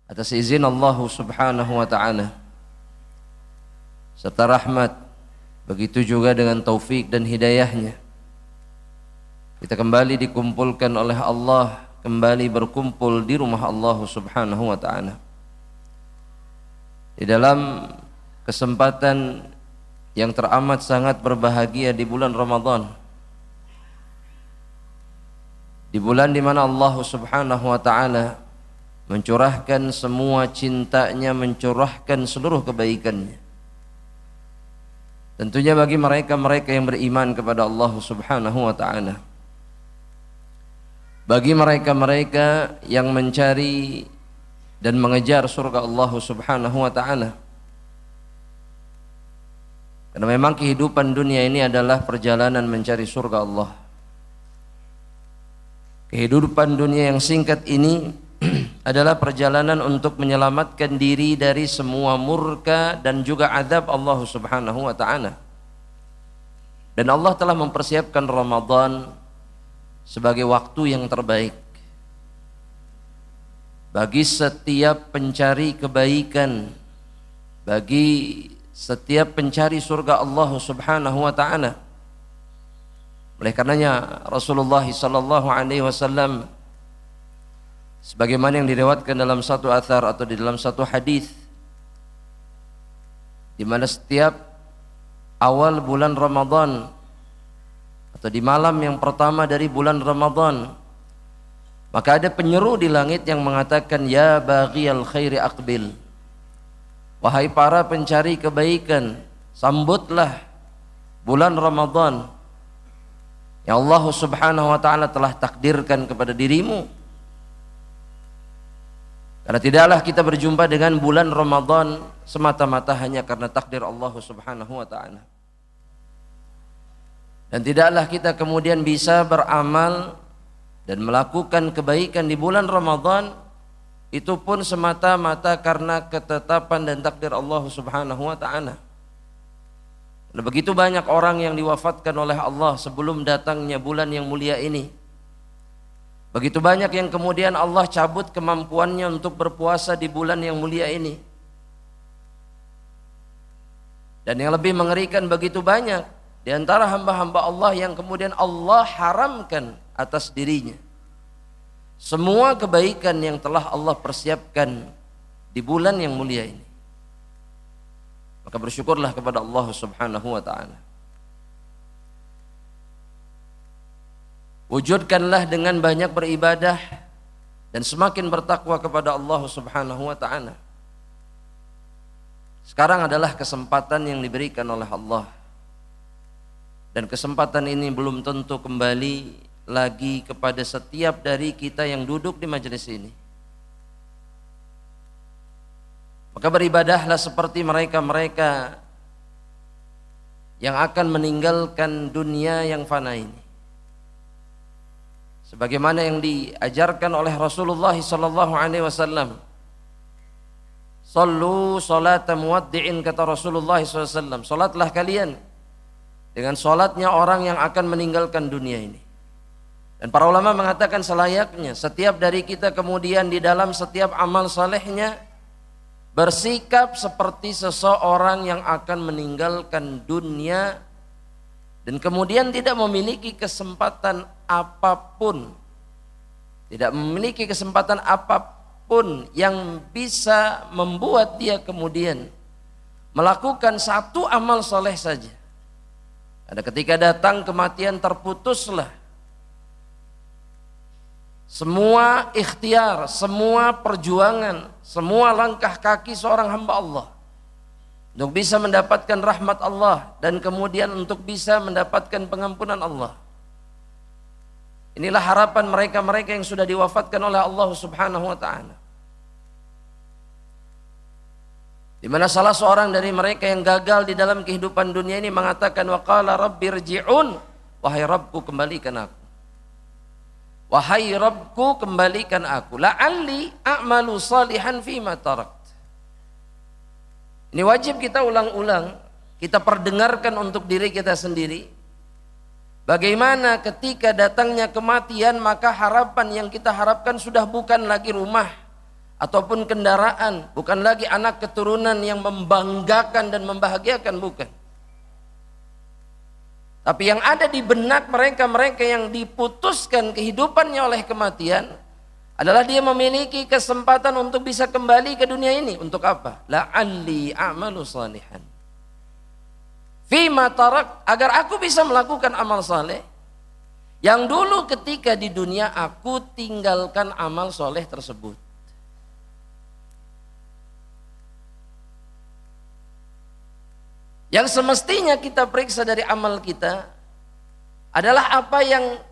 atas izin Allah Subhanahu wa taala serta rahmat, begitu juga dengan taufik dan hidayahnya, kita kembali dikumpulkan oleh Allah, kembali berkumpul di rumah Allah Subhanahu wa taala di dalam kesempatan yang teramat sangat berbahagia di bulan Ramadan, di bulan di mana Allah Subhanahu wa taala mencurahkan semua cintanya, mencurahkan seluruh kebaikannya. Tentunya bagi mereka-mereka yang beriman kepada Allah Subhanahu wa taala, bagi mereka-mereka yang mencari dan mengejar surga Allah Subhanahu wa taala. Karena memang kehidupan dunia ini adalah perjalanan mencari surga Allah. Kehidupan dunia yang singkat ini adalah perjalanan untuk menyelamatkan diri dari semua murka dan juga azab Allah Subhanahu wa taala. Dan Allah telah mempersiapkan Ramadan sebagai waktu yang terbaik bagi setiap pencari kebaikan, bagi setiap pencari surga Allah Subhanahu wa taala. Oleh karenanya Rasulullah sallallahu alaihi wasallam sebagaimana yang diriwayatkan dalam satu athar atau di dalam satu hadis, di mana setiap awal bulan Ramadan atau di malam yang pertama dari bulan Ramadan, maka ada penyeru di langit yang mengatakan, ya baghiyal khairi aqbil, wahai para pencari kebaikan, sambutlah bulan Ramadan yang Allah Subhanahu wa taala telah takdirkan kepada dirimu. Karena tidaklah kita berjumpa dengan bulan Ramadan semata-mata hanya karena takdir Allah Subhanahu wa taala. Dan tidaklah kita kemudian bisa beramal dan melakukan kebaikan di bulan Ramadan itu pun semata-mata karena ketetapan dan takdir Allah Subhanahu wa taala. Dan begitu banyak orang yang diwafatkan oleh Allah sebelum datangnya bulan yang mulia ini. Begitu banyak yang kemudian Allah cabut kemampuannya untuk berpuasa di bulan yang mulia ini. Dan yang lebih mengerikan, begitu banyak di antara hamba-hamba Allah yang kemudian Allah haramkan atas dirinya semua kebaikan yang telah Allah persiapkan di bulan yang mulia ini. Maka bersyukurlah kepada Allah Subhanahu wa taala. Wujudkanlah dengan banyak beribadah dan semakin bertakwa kepada Allah Subhanahu wa taala. Sekarang adalah kesempatan yang diberikan oleh Allah. Dan kesempatan ini belum tentu kembali lagi kepada setiap dari kita yang duduk di majelis ini. Maka beribadahlah seperti mereka-mereka yang akan meninggalkan dunia yang fana ini. Sebagaimana yang diajarkan oleh Rasulullah sallallahu alaihi wasallam. Sallu salata muwaddi'in, kata Rasulullah sallallahu alaihi wasallam. Salatlah kalian dengan salatnya orang yang akan meninggalkan dunia ini. Dan para ulama mengatakan selayaknya setiap dari kita kemudian di dalam setiap amal salehnya bersikap seperti seseorang yang akan meninggalkan dunia dan kemudian tidak memiliki kesempatan apapun, tidak memiliki kesempatan apapun yang bisa membuat dia kemudian melakukan satu amal soleh saja. Ada ketika datang kematian, terputuslah semua ikhtiar, semua perjuangan, semua langkah kaki seorang hamba Allah untuk bisa mendapatkan rahmat Allah dan kemudian untuk bisa mendapatkan pengampunan Allah. Inilah harapan mereka-mereka yang sudah diwafatkan oleh Allah Subhanahu wa taala. Di mana salah seorang dari mereka yang gagal di dalam kehidupan dunia ini mengatakan, wa qala rabbirji'un, wahai Rabbku kembalikan aku. Wahai Rabbku kembalikan aku, la'alli a'malu salihan fima tarakt. Ini wajib kita ulang-ulang, kita perdengarkan untuk diri kita sendiri. Bagaimana ketika datangnya kematian, maka harapan yang kita harapkan sudah bukan lagi rumah ataupun kendaraan, bukan lagi anak keturunan yang membanggakan dan membahagiakan, bukan. Tapi yang ada di benak mereka yang diputuskan kehidupannya oleh kematian adalah dia memiliki kesempatan untuk bisa kembali ke dunia ini. Untuk apa? La'alli a'malu salihan fima tarak, agar aku bisa melakukan amal saleh yang dulu ketika di dunia aku tinggalkan amal soleh tersebut. Yang semestinya kita periksa dari amal kita adalah apa yang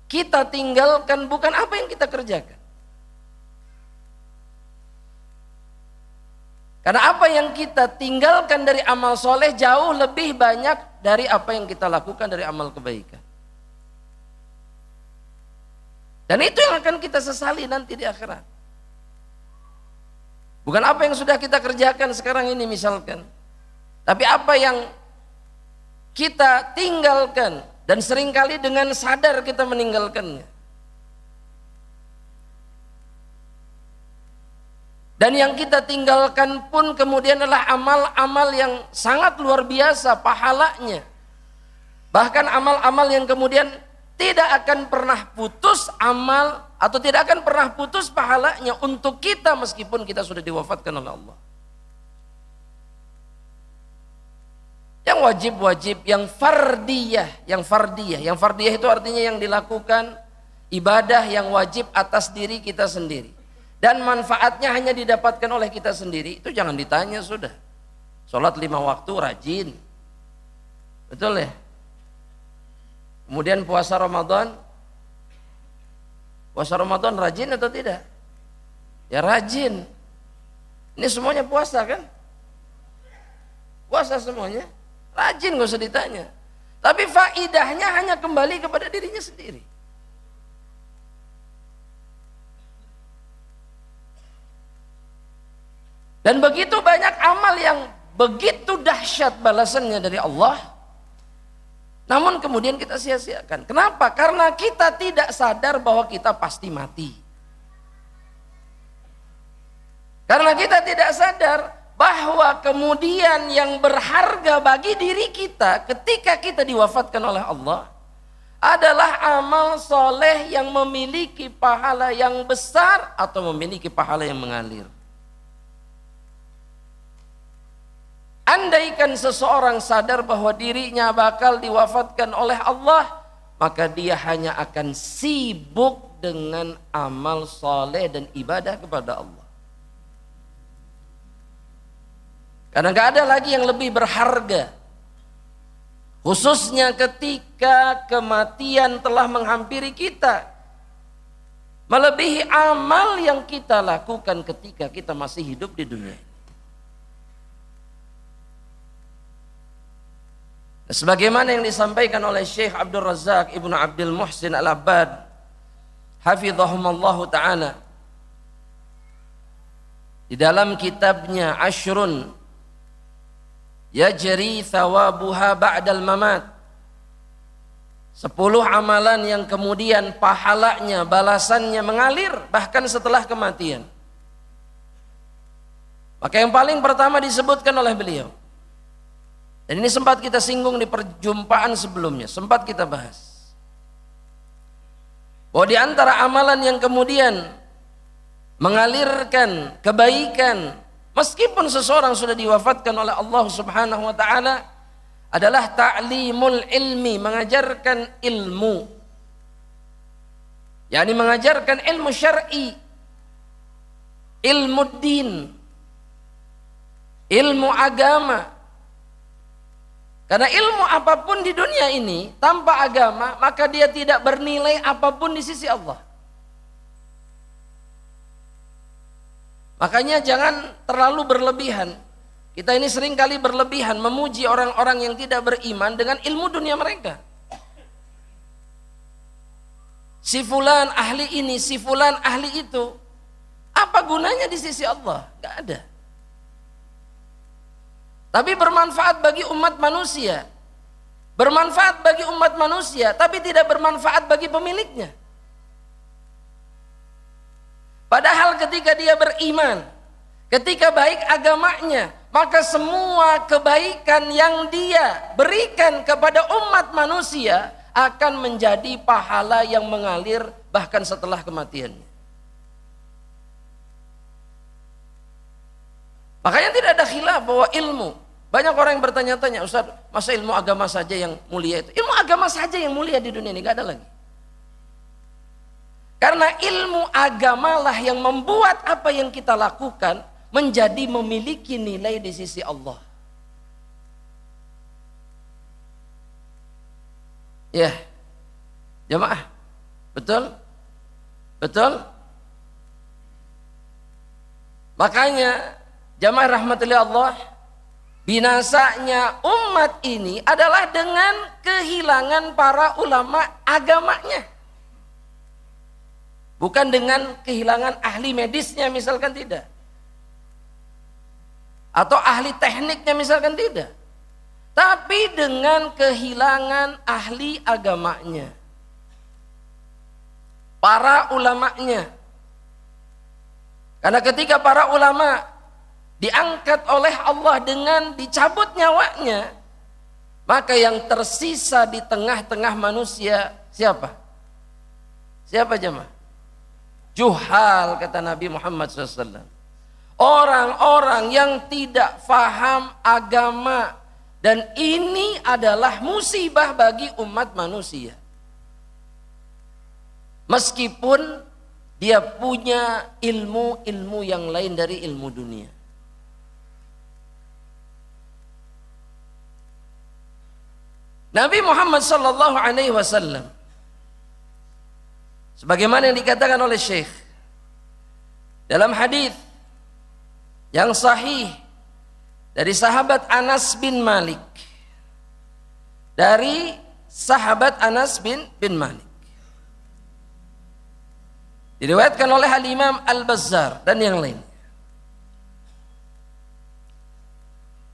kita tinggalkan, bukan apa yang kita kerjakan. Karena apa yang kita tinggalkan dari amal soleh jauh lebih banyak dari apa yang kita lakukan dari amal kebaikan. Dan itu yang akan kita sesali nanti di akhirat. Bukan apa yang sudah kita kerjakan sekarang ini misalkan, tapi apa yang kita tinggalkan, dan seringkali dengan sadar kita meninggalkannya. Dan yang kita tinggalkan pun kemudian adalah amal-amal yang sangat luar biasa pahalanya. Bahkan amal-amal yang kemudian tidak akan pernah putus amal atau tidak akan pernah putus pahalanya untuk kita meskipun kita sudah diwafatkan oleh Allah. Yang wajib-wajib, yang fardiyah itu artinya yang dilakukan ibadah yang wajib atas diri kita sendiri. Dan manfaatnya hanya didapatkan oleh kita sendiri, itu jangan ditanya sudah. Sholat 5 waktu rajin, betul ya? Kemudian puasa Ramadan rajin atau tidak? Ya rajin. Ini semuanya puasa kan? Puasa semuanya, rajin, gak usah ditanya. Tapi faidahnya hanya kembali kepada dirinya sendiri. Dan begitu banyak amal yang begitu dahsyat balasannya dari Allah, namun kemudian kita sia-siakan. Kenapa? Karena kita tidak sadar bahwa kita pasti mati. Karena kita tidak sadar bahwa kemudian yang berharga bagi diri kita ketika kita diwafatkan oleh Allah adalah amal soleh yang memiliki pahala yang besar atau memiliki pahala yang mengalir. Andaikan seseorang sadar bahwa dirinya bakal diwafatkan oleh Allah, maka dia hanya akan sibuk dengan amal soleh dan ibadah kepada Allah. Karena gak ada lagi yang lebih berharga, khususnya ketika kematian telah menghampiri kita, melebihi amal yang kita lakukan ketika kita masih hidup di dunia. Sebagaimana yang disampaikan oleh Syekh Abdul Razak Ibnu Abdul Muhsin Al-Abbad hafizahumullah ta'ala di dalam kitabnya Ashrun Yajri Thawabuha Ba'dal Mamat, 10 amalan yang kemudian pahalanya, balasannya mengalir bahkan setelah kematian. Maka yang paling pertama disebutkan oleh beliau, dan ini sempat kita singgung di perjumpaan sebelumnya, sempat kita bahas, bahwa di antara amalan yang kemudian mengalirkan kebaikan meskipun seseorang sudah diwafatkan oleh Allah Subhanahu wa taala adalah ta'limul ilmi, mengajarkan ilmu. yakni mengajarkan ilmu syar'i, ilmu din, ilmu agama. Karena ilmu apapun di dunia ini tanpa agama, maka dia tidak bernilai apapun di sisi Allah. Makanya jangan terlalu berlebihan. Kita ini sering kali berlebihan memuji orang-orang yang tidak beriman dengan ilmu dunia mereka. Si fulan ahli ini, si fulan ahli itu. Apa gunanya di sisi Allah? Gak ada. Tapi bermanfaat bagi umat manusia. Bermanfaat bagi umat manusia, tapi tidak bermanfaat bagi pemiliknya. Padahal ketika dia beriman, ketika baik agamanya, maka semua kebaikan yang dia berikan kepada umat manusia akan menjadi pahala yang mengalir bahkan setelah kematiannya. Makanya tidak ada khilaf bahwa ilmu. Banyak orang yang bertanya-tanya, Ustaz, masa ilmu agama saja yang mulia itu? Ilmu agama saja yang mulia di dunia ini, gak ada lagi. Karena ilmu agamalah yang membuat apa yang kita lakukan menjadi memiliki nilai di sisi Allah. Ya, jamaah, betul? Betul? Makanya jamaah rahmatullahi Allah, binasanya umat ini adalah dengan kehilangan para ulama agamanya. Bukan dengan kehilangan ahli medisnya misalkan, tidak. Atau ahli tekniknya misalkan, tidak. Tapi dengan kehilangan ahli agamanya. Para ulamanya. Karena ketika para ulama diangkat oleh Allah dengan dicabut nyawanya, maka yang tersisa di tengah-tengah manusia siapa? Siapa jemaah? Juhal, kata Nabi Muhammad SAW. Orang-orang yang tidak faham agama. Dan ini adalah musibah bagi umat manusia. Meskipun dia punya ilmu-ilmu yang lain dari ilmu dunia. Nabi Muhammad SAW, sebagaimana yang dikatakan oleh Syekh dalam hadis yang sahih dari sahabat Anas bin Malik, dari sahabat Anas bin Malik, diriwayatkan oleh Al-Imam Al-Bazzar dan yang lain.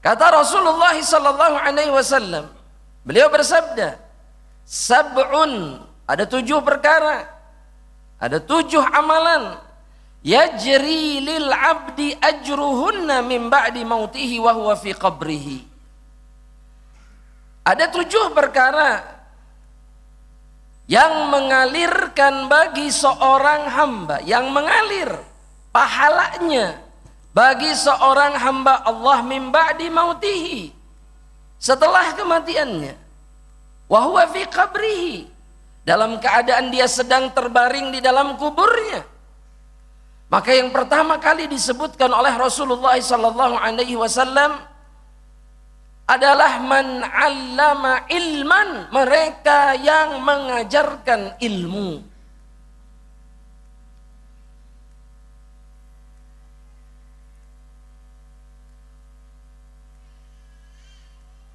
Kata Rasulullah SAW, beliau bersabda, sab'un, ada 7 perkara, ada 7 amalan, yajri lil abdi ajruhunna min ba'di mautihi wa huwa fi qabrihi. Ada 7 perkara yang mengalirkan bagi seorang hamba, yang mengalir pahalanya bagi seorang hamba Allah min ba'di mautihi, setelah kematiannya, wa huwa fi qabrihi, dalam keadaan dia sedang terbaring di dalam kuburnya. Maka yang pertama kali disebutkan oleh Rasulullah SAW adalah man 'allama ilman, mereka yang mengajarkan ilmu.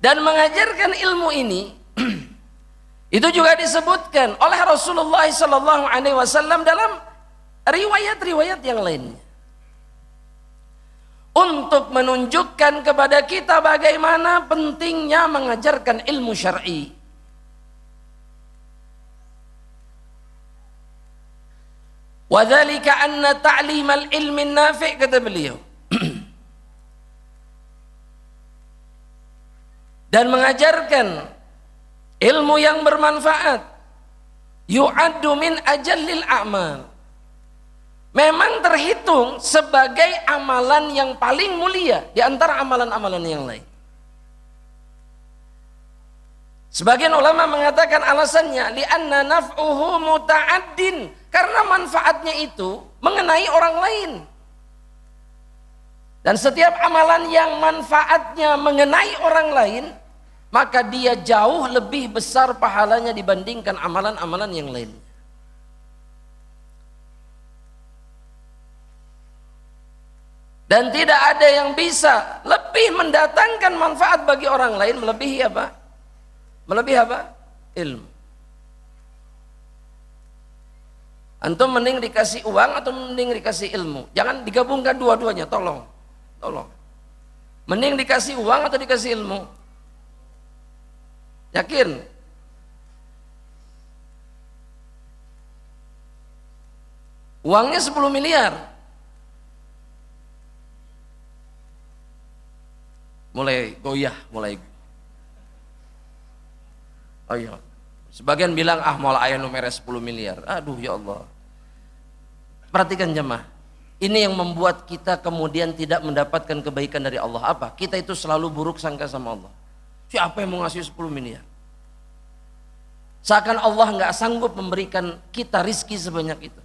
Dan mengajarkan ilmu ini itu juga disebutkan oleh Rasulullah SAW dalam riwayat-riwayat yang lainnya, untuk menunjukkan kepada kita bagaimana pentingnya mengajarkan ilmu syar'i. Wa dzalika anna ta'limal ilmi nafi', kata beliau, dan mengajarkan ilmu yang bermanfaat, yu'addu min ajallil a'mal, memang terhitung sebagai amalan yang paling mulia di antara amalan-amalan yang lain. Sebagian ulama mengatakan alasannya li'anna naf'uhu muta'addin, karena manfaatnya itu mengenai orang lain. Dan setiap amalan yang manfaatnya mengenai orang lain, maka dia jauh lebih besar pahalanya dibandingkan amalan-amalan yang lain. Dan tidak ada yang bisa lebih mendatangkan manfaat bagi orang lain melebihi apa? Melebihi apa? Ilmu. Antum mending dikasih uang atau mending dikasih ilmu? Jangan digabungkan dua-duanya, tolong. Tolong. Mending dikasih uang atau dikasih ilmu? Yakin? Uangnya 10 miliar. Mulai goyah, mulai. Oh iya. Sebagian bilang mola ayah nomornya 10 miliar. Aduh ya Allah. Perhatikan jemaah. Ini yang membuat kita kemudian tidak mendapatkan kebaikan dari Allah. Apa? Kita itu selalu buruk sangka sama Allah. Siapa yang mau ngasih 10 miliar? Seakan Allah nggak sanggup memberikan kita rizki sebanyak itu.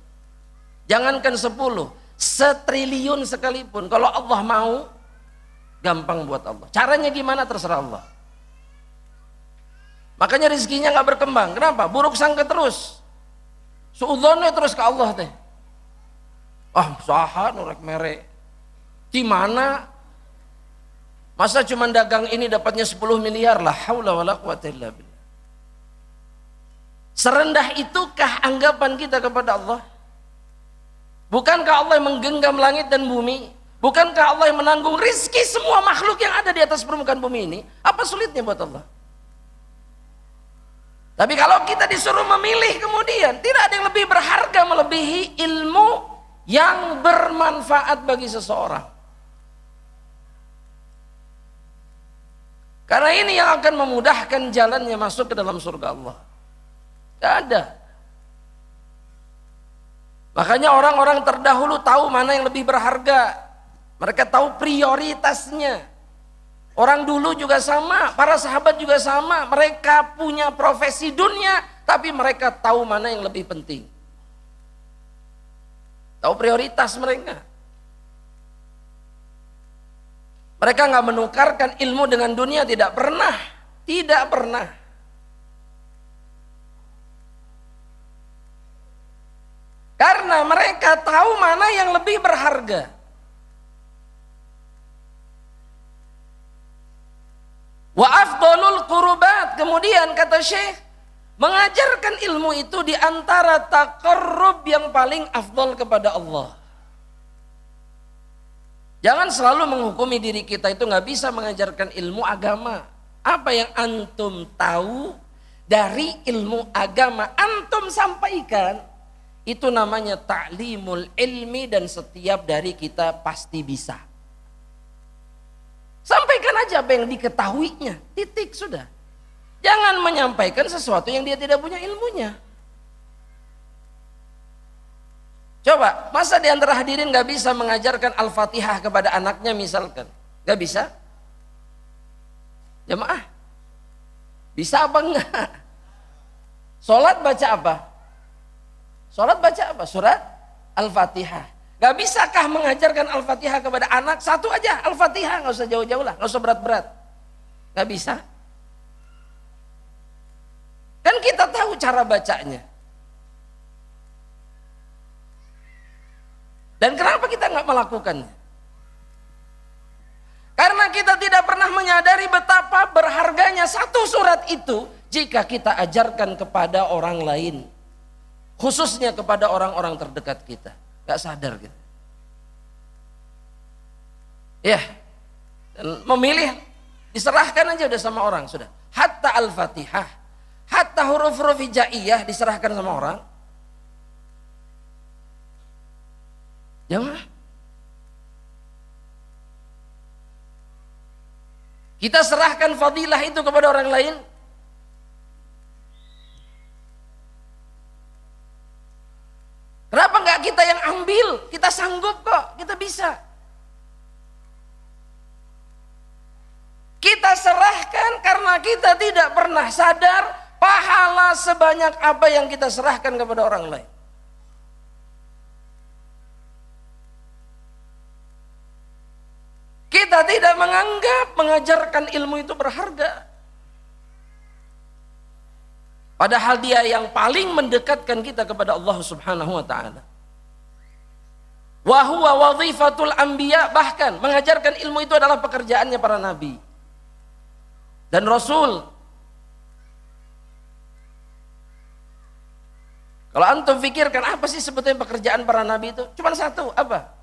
Jangankan 10, 1.000.000.000 sekalipun. Kalau Allah mau, gampang buat Allah. Caranya gimana terserah Allah. Makanya rizkinya nggak berkembang. Kenapa? Buruk sangka terus. Suudzonnya terus ke Allah teh. Saha nurek mere. Gimana? Masa cuma dagang ini dapatnya 10 miliar lah. Haula wala quwata illa billah. Serendah itukah anggapan kita kepada Allah? Bukankah Allah yang menggenggam langit dan bumi? Bukankah Allah yang menanggung rizki semua makhluk yang ada di atas permukaan bumi ini? Apa sulitnya buat Allah? Tapi kalau kita disuruh memilih kemudian, tidak ada yang lebih berharga melebihi ilmu yang bermanfaat bagi seseorang. Karena ini yang akan memudahkan jalannya masuk ke dalam surga Allah. Tidak ada. Makanya orang-orang terdahulu tahu mana yang lebih berharga. Mereka tahu prioritasnya. Orang dulu juga sama, para sahabat juga sama. Mereka punya profesi dunia, tapi mereka tahu mana yang lebih penting. Tahu prioritas mereka. Mereka nggak menukarkan ilmu dengan dunia, tidak pernah. Tidak pernah. Karena mereka tahu mana yang lebih berharga. Wa afdalul qurubat, kemudian kata Syekh, mengajarkan ilmu itu di antara taqarrub yang paling afdal kepada Allah. Jangan selalu menghukumi diri kita itu nggak bisa mengajarkan ilmu agama. Apa yang antum tahu dari ilmu agama antum sampaikan, itu namanya ta'limul ilmi, dan setiap dari kita pasti bisa. Sampaikan aja apa yang diketahuinya, titik sudah. Jangan menyampaikan sesuatu yang dia tidak punya ilmunya. Coba, masa di antara hadirin gak bisa mengajarkan Al-Fatihah kepada anaknya misalkan? Gak bisa? Jemaah, bisa apa enggak? Sholat baca apa? Sholat baca apa? Surat Al-Fatihah. Gak bisakah mengajarkan Al-Fatihah kepada anak? Satu aja Al-Fatihah, gak usah jauh-jauh lah, gak usah berat-berat. Gak bisa. Kan kita tahu cara bacanya. Dan kenapa kita gak melakukannya? Karena kita tidak pernah menyadari betapa berharganya satu surat itu jika kita ajarkan kepada orang lain. Khususnya kepada orang-orang terdekat kita. Gak sadar gitu. Ya, dan memilih diserahkan aja udah sama orang sudah. Hatta Al-Fatihah, hatta huruf-huruf hijaiyah diserahkan sama orang. Jangan. Kita serahkan fadilah itu kepada orang lain. Kenapa enggak kita yang ambil? Kita sanggup kok, kita bisa. Kita serahkan karena kita tidak pernah sadar pahala sebanyak apa yang kita serahkan kepada orang lain. Kita tidak menganggap mengajarkan ilmu itu berharga. Padahal dia yang paling mendekatkan kita kepada Allah Subhanahu wa ta'ala. Wa huwa wadhifatul anbiya, bahkan mengajarkan ilmu itu adalah pekerjaannya para nabi dan rasul. Kalau antum pikirkan apa sih sebetulnya pekerjaan para nabi itu? Cuma satu, apa?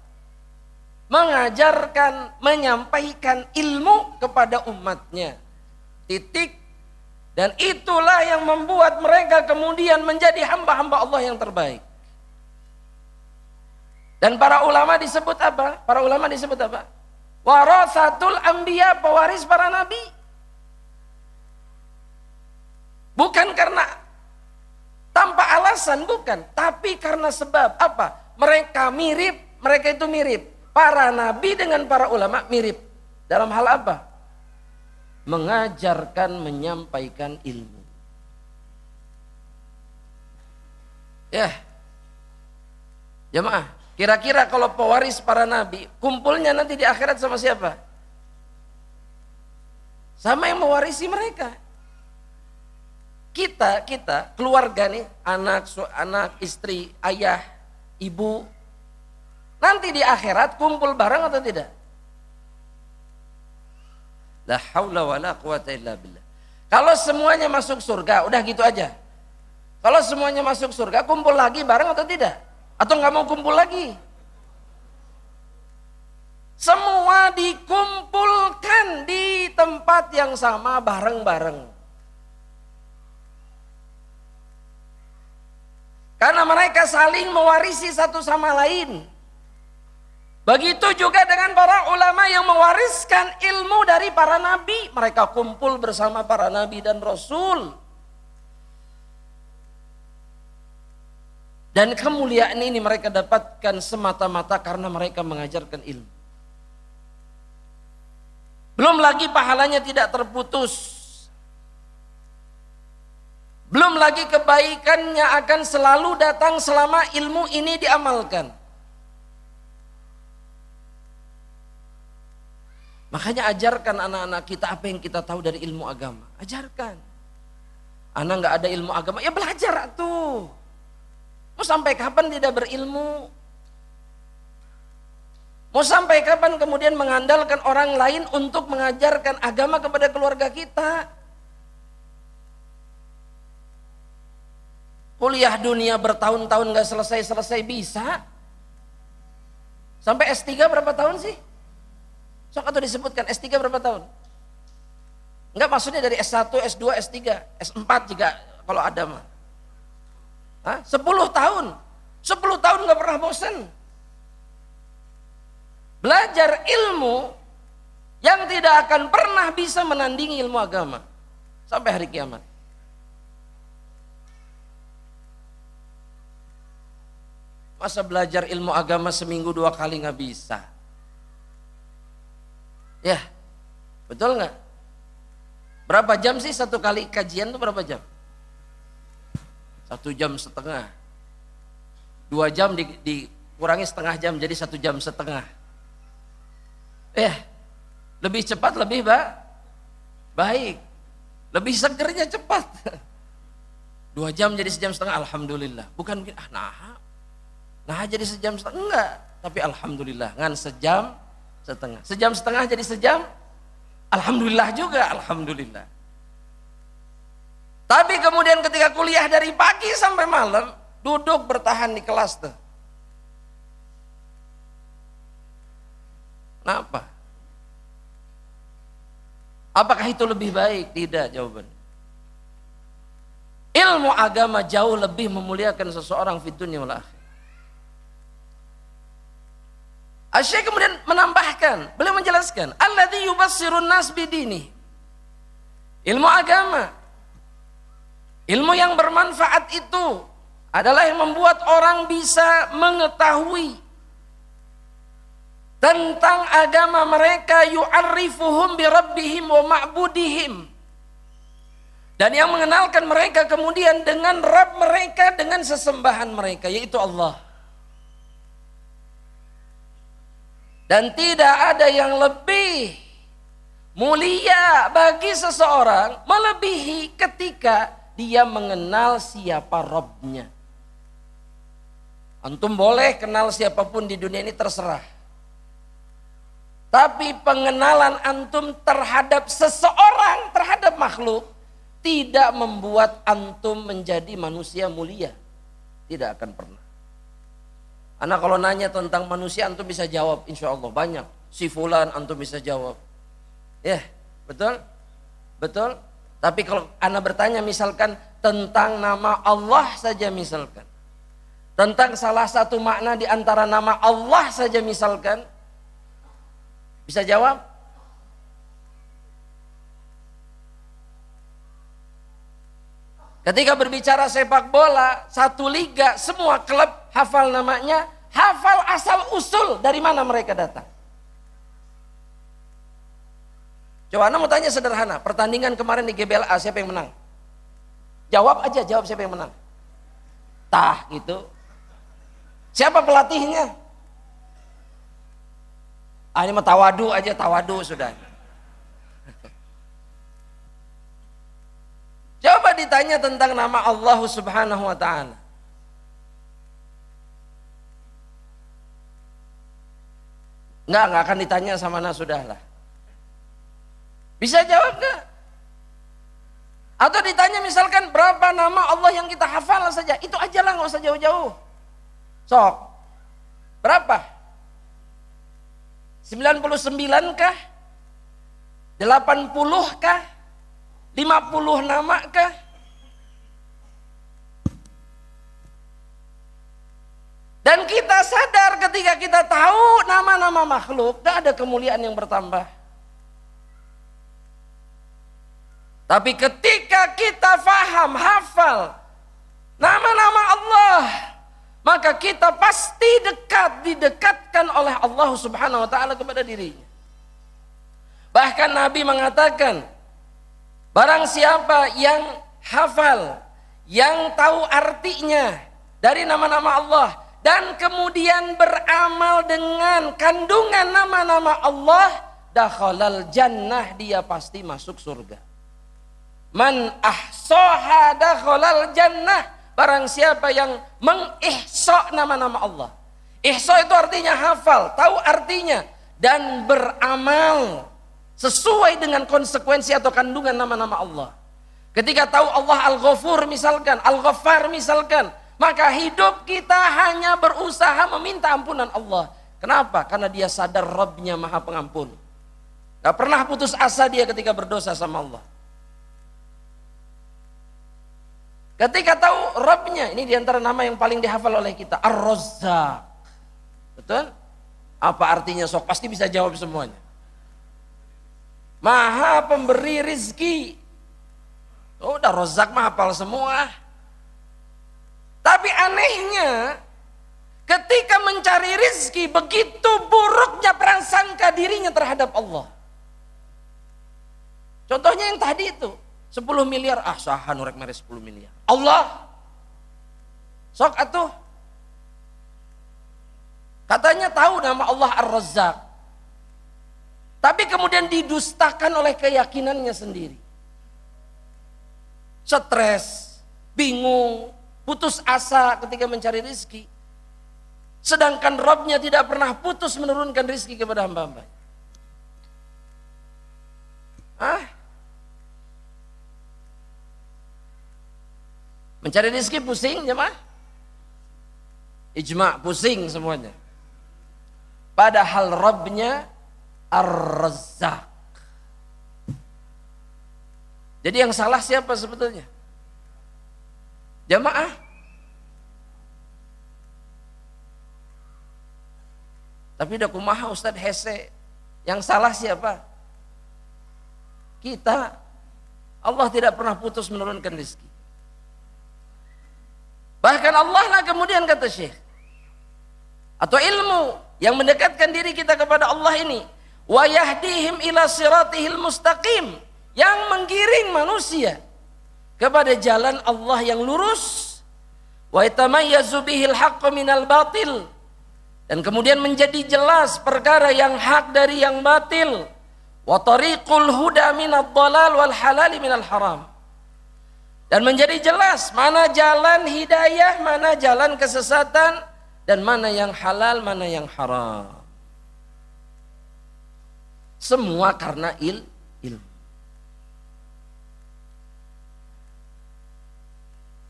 Mengajarkan, menyampaikan ilmu kepada umatnya. Titik. Dan itulah yang membuat mereka kemudian menjadi hamba-hamba Allah yang terbaik. Dan para ulama disebut apa? Para ulama disebut apa? Warathatul anbiya, pewaris para nabi. Bukan karena tanpa alasan, bukan. Tapi karena sebab apa? Mereka mirip, mereka itu mirip. Para nabi dengan para ulama mirip. Dalam hal apa? Mengajarkan, menyampaikan ilmu. Ya, jemaah, kira-kira kalau pewaris para nabi, kumpulnya nanti di akhirat sama siapa? Sama yang mewarisi mereka. Kita keluarga nih, anak, istri, ayah, ibu, nanti di akhirat kumpul bareng atau tidak? La haula wala quwata illa billah. Kalau semuanya masuk surga, udah gitu aja. Kalau semuanya masuk surga, kumpul lagi bareng atau tidak? Atau nggak mau kumpul lagi? Semua dikumpulkan di tempat yang sama bareng-bareng. Karena mereka saling mewarisi satu sama lain. Begitu juga dengan para ulama yang mewariskan ilmu dari para nabi. Mereka kumpul bersama para nabi dan rasul. Dan kemuliaan ini mereka dapatkan semata-mata karena mereka mengajarkan ilmu. Belum lagi pahalanya tidak terputus. Belum lagi kebaikannya akan selalu datang selama ilmu ini diamalkan. Makanya ajarkan anak-anak kita apa yang kita tahu dari ilmu agama. Ajarkan. Anak nggak ada ilmu agama, ya belajar tuh. Mau sampai kapan tidak berilmu? Mau sampai kapan kemudian mengandalkan orang lain untuk mengajarkan agama kepada keluarga kita? Kuliah dunia bertahun-tahun gak selesai-selesai bisa. Sampai S3 berapa tahun sih? Sok atau disebutkan S3 berapa tahun? Enggak, maksudnya dari S1, S2, S3, S4 juga kalau ada mah. 10 tahun. 10 tahun gak pernah bosan. Belajar ilmu yang tidak akan pernah bisa menandingi ilmu agama sampai hari kiamat. Masa belajar ilmu agama seminggu 2 kali gak bisa? Ya, betul gak? Berapa jam sih satu kali kajian itu berapa jam? 1,5 jam. 2 jam dikurangi setengah jam jadi 1,5 jam. Lebih cepat lebih baik. Lebih segernya cepat. 2 jam jadi 1,5 jam, alhamdulillah. Bukan mungkin nah jadi 1,5 jam, enggak. Tapi alhamdulillah, ngan 1,5 jam. 1,5 jam jadi 1 jam, alhamdulillah juga, alhamdulillah. Tapi kemudian ketika kuliah dari pagi sampai malam, duduk bertahan di kelas tuh. Kenapa? Apakah itu lebih baik? Tidak, jawaban. Ilmu agama jauh lebih memuliakan seseorang fid dunya wal akhirah. Asy-Syaikh kemudian menambahkan, beliau menjelaskan, alladzi yubassirun nas bidini. Ilmu agama, ilmu yang bermanfaat itu adalah yang membuat orang bisa mengetahui tentang agama mereka, yu'arrifuhum bi rabbihim wa ma'budihim. Dan yang mengenalkan mereka kemudian dengan Rabb mereka, dengan sesembahan mereka, yaitu Allah. Dan tidak ada yang lebih mulia bagi seseorang melebihi ketika dia mengenal siapa Rabb-nya. Antum boleh kenal siapapun di dunia ini terserah. Tapi pengenalan antum terhadap seseorang, terhadap makhluk, tidak membuat antum menjadi manusia mulia. Tidak akan pernah. Anak kalau nanya tentang manusia antum bisa jawab, insya Allah banyak. Si fulan antum bisa jawab. Ya, betul? Betul? Tapi kalau anak bertanya misalkan tentang nama Allah saja misalkan. tentang salah satu makna di antara nama Allah saja misalkan? Bisa jawab? Ketika berbicara sepak bola, satu liga, semua klub hafal namanya, hafal asal usul dari mana mereka datang. Coba Anda mau tanya sederhana, pertandingan kemarin di GBLA siapa yang menang? Jawab aja, jawab siapa yang menang. Tah gitu. Siapa pelatihnya? Ah ini mah tawadu aja, tawadu sudah. Coba ditanya tentang nama Allah Subhanahu wa ta'ala. Enggak akan ditanya sama Ana, sudahlah. Bisa jawab enggak? Atau ditanya misalkan berapa nama Allah yang kita hafal saja, itu aja lah, nggak usah jauh-jauh. Sok, berapa? 99 kah? 80 kah? 50 nama kah? Dan kita sadar ketika kita tahu nama-nama makhluk, gak ada kemuliaan yang bertambah. Tapi ketika kita faham, hafal nama-nama Allah, maka kita pasti didekatkan oleh Allah Subhanahu wa ta'ala kepada dirinya. Bahkan Nabi mengatakan, barang siapa yang hafal, yang tahu artinya dari nama-nama Allah, dan kemudian beramal dengan kandungan nama-nama Allah, dakhalal jannah, dia pasti masuk surga. Man ahsaha dakhalal jannah, barang siapa yang mengihsa nama-nama Allah. Ihsa itu artinya hafal, tahu artinya, dan beramal sesuai dengan konsekuensi atau kandungan nama-nama Allah. Ketika tahu Allah Al-Ghafur misalkan, Al-Ghaffar misalkan, maka hidup kita hanya berusaha meminta ampunan Allah. Kenapa? Karena dia sadar Rabbnya Maha Pengampun. Gak pernah putus asa dia ketika berdosa sama Allah. Ketika tahu Rabbnya, ini diantara nama yang paling dihafal oleh kita, Ar-Razzaq. Betul? Apa artinya sok? Pasti bisa jawab semuanya. Maha pemberi rizki. Oh, udah Razzaq mah hafal semua. Tapi anehnya, ketika mencari rizki, begitu buruknya prasangka dirinya terhadap Allah. Contohnya yang tadi itu, 10 miliar, saha nurek mere 10 miliar. Allah, sok atuh. Katanya tahu nama Allah Ar-Razzaq. Tapi kemudian didustakan oleh keyakinannya sendiri. Stres, bingung, putus asa ketika mencari rizki. Sedangkan Rabbnya tidak pernah putus menurunkan rizki kepada hamba-hamba. Mencari rizki pusing jemaah? Ijma' pusing semuanya. Padahal Rabbnya Ar-Razzaq. Jadi yang salah siapa sebetulnya? Jamaah. Tapi udah kumaha Ustadz hese. Yang salah siapa? Kita. Allah tidak pernah putus menurunkan rezeki. Bahkan Allah lah kemudian kata Syekh, atau ilmu yang mendekatkan diri kita kepada Allah ini, wa yahdihim ila siratihil mustaqim, yang menggiring manusia kepada jalan Allah yang lurus, wa yatamayyazu bihil haqqu minal batil, dan kemudian menjadi jelas perkara yang hak dari yang batil, wa tariqul huda minad dhalal wal halali minal haram, dan menjadi jelas mana jalan hidayah, mana jalan kesesatan, dan mana yang halal, mana yang haram. Semua karena ilmu.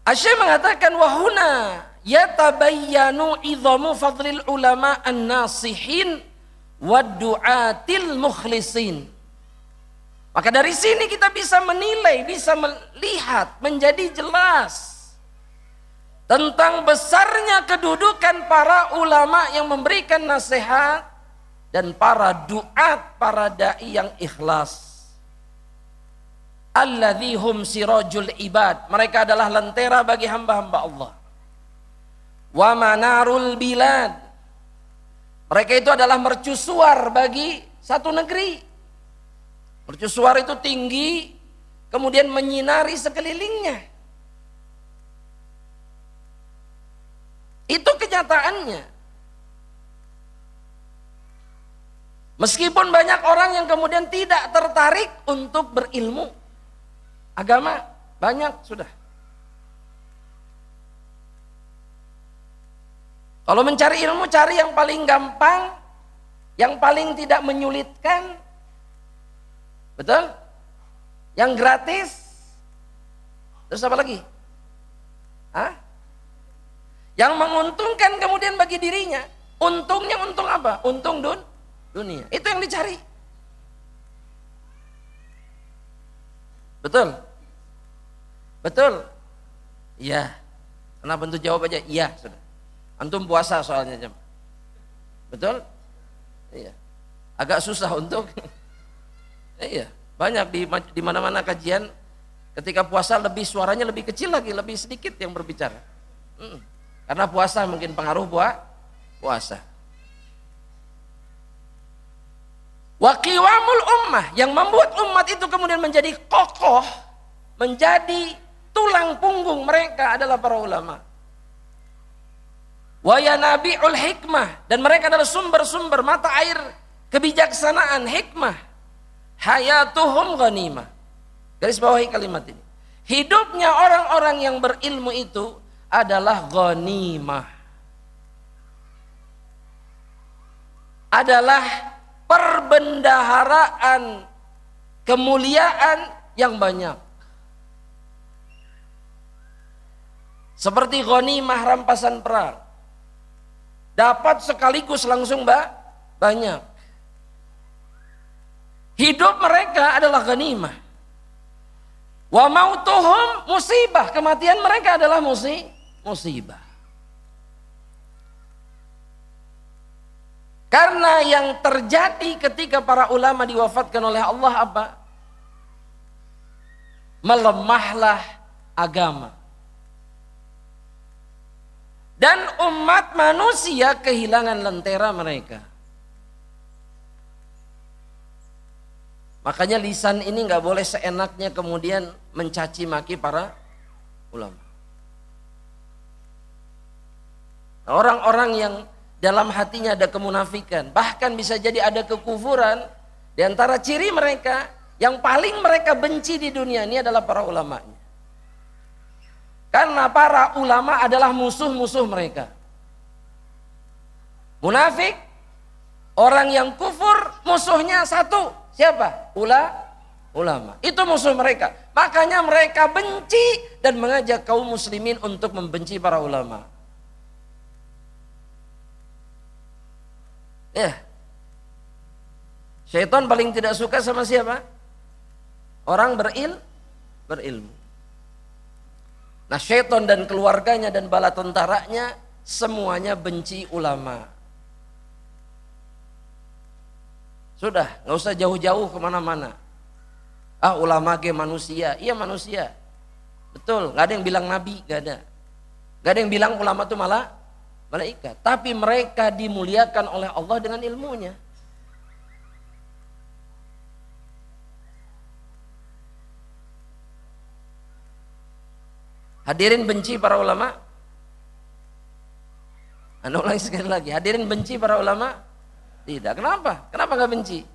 Asy-Syaikh mengatakan wahuna yatabayyanu idhamu fadlil ulama an-nasihin wad du'atil mukhlisin. Maka dari sini kita bisa menilai, bisa melihat, menjadi jelas tentang besarnya kedudukan para ulama yang memberikan nasihat dan para duat, para dai yang ikhlas. Alladzi hum sirajul ibad, mereka adalah lentera bagi hamba-hamba Allah. Wa manarul bilad, mereka itu adalah mercusuar bagi satu negeri. Mercusuar itu tinggi, kemudian menyinari sekelilingnya. Itu kenyataannya. Meskipun banyak orang yang kemudian tidak tertarik untuk berilmu agama, banyak sudah. Kalau mencari ilmu, cari yang paling gampang, yang paling tidak menyulitkan. Betul? Yang gratis. Terus apa lagi? Hah? Yang menguntungkan kemudian bagi dirinya. Untungnya untung apa? Untung dunia. Itu yang dicari. Betul? Betul? Iya. Kenapa bentuk jawab aja? Iya, sudah. Antum puasa soalnya jam. Betul? Iya. Agak susah untuk. Iya. Banyak di mana-mana kajian ketika puasa lebih suaranya lebih kecil lagi, lebih sedikit yang berbicara. Karena puasa mungkin pengaruh puasa. Wa qiwamul ummah, yang membuat umat itu kemudian menjadi kokoh, menjadi tulang punggung mereka adalah para ulama. Wa yanabi'ul hikmah, dan mereka adalah sumber-sumber mata air kebijaksanaan, hikmah. Hayatuhum ghanimah. Garis bawahi kalimat ini. Hidupnya orang-orang yang berilmu itu adalah ghanimah. Adalah perbendaharaan kemuliaan yang banyak. Seperti ghanimah rampasan perang. Dapat sekaligus langsung banyak. Hidup mereka adalah ghanimah. Wa mautuhum musibah, kematian mereka adalah musibah. Karena yang terjadi ketika para ulama diwafatkan oleh Allah apa? Melemahlah agama. Dan umat manusia kehilangan lentera mereka. Makanya lisan ini nggak boleh seenaknya kemudian mencaci maki para ulama. Orang-orang yang dalam hatinya ada kemunafikan, bahkan bisa jadi ada kekufuran, di antara ciri mereka yang paling mereka benci di dunia ini adalah para ulamanya. Karena para ulama adalah musuh-musuh mereka. Munafik, orang yang kufur, musuhnya satu. Siapa? Ulama. Itu musuh mereka. Makanya mereka benci dan mengajak kaum muslimin untuk membenci para ulama. Ya. Syaitan paling tidak suka sama siapa? Orang berilmu. Nah, syaitan dan keluarganya dan bala tentaranya semuanya benci ulama. Sudah, nggak usah jauh-jauh kemana-mana. Ulama ke manusia, iya manusia. Betul, nggak ada yang bilang nabi, nggak ada. Nggak ada yang bilang ulama itu malah malaikat. Tapi mereka dimuliakan oleh Allah dengan ilmunya. Hadirin benci para ulama? Anda ulangi sekali lagi. Hadirin benci para ulama? Tidak. Kenapa? Kenapa nggak benci?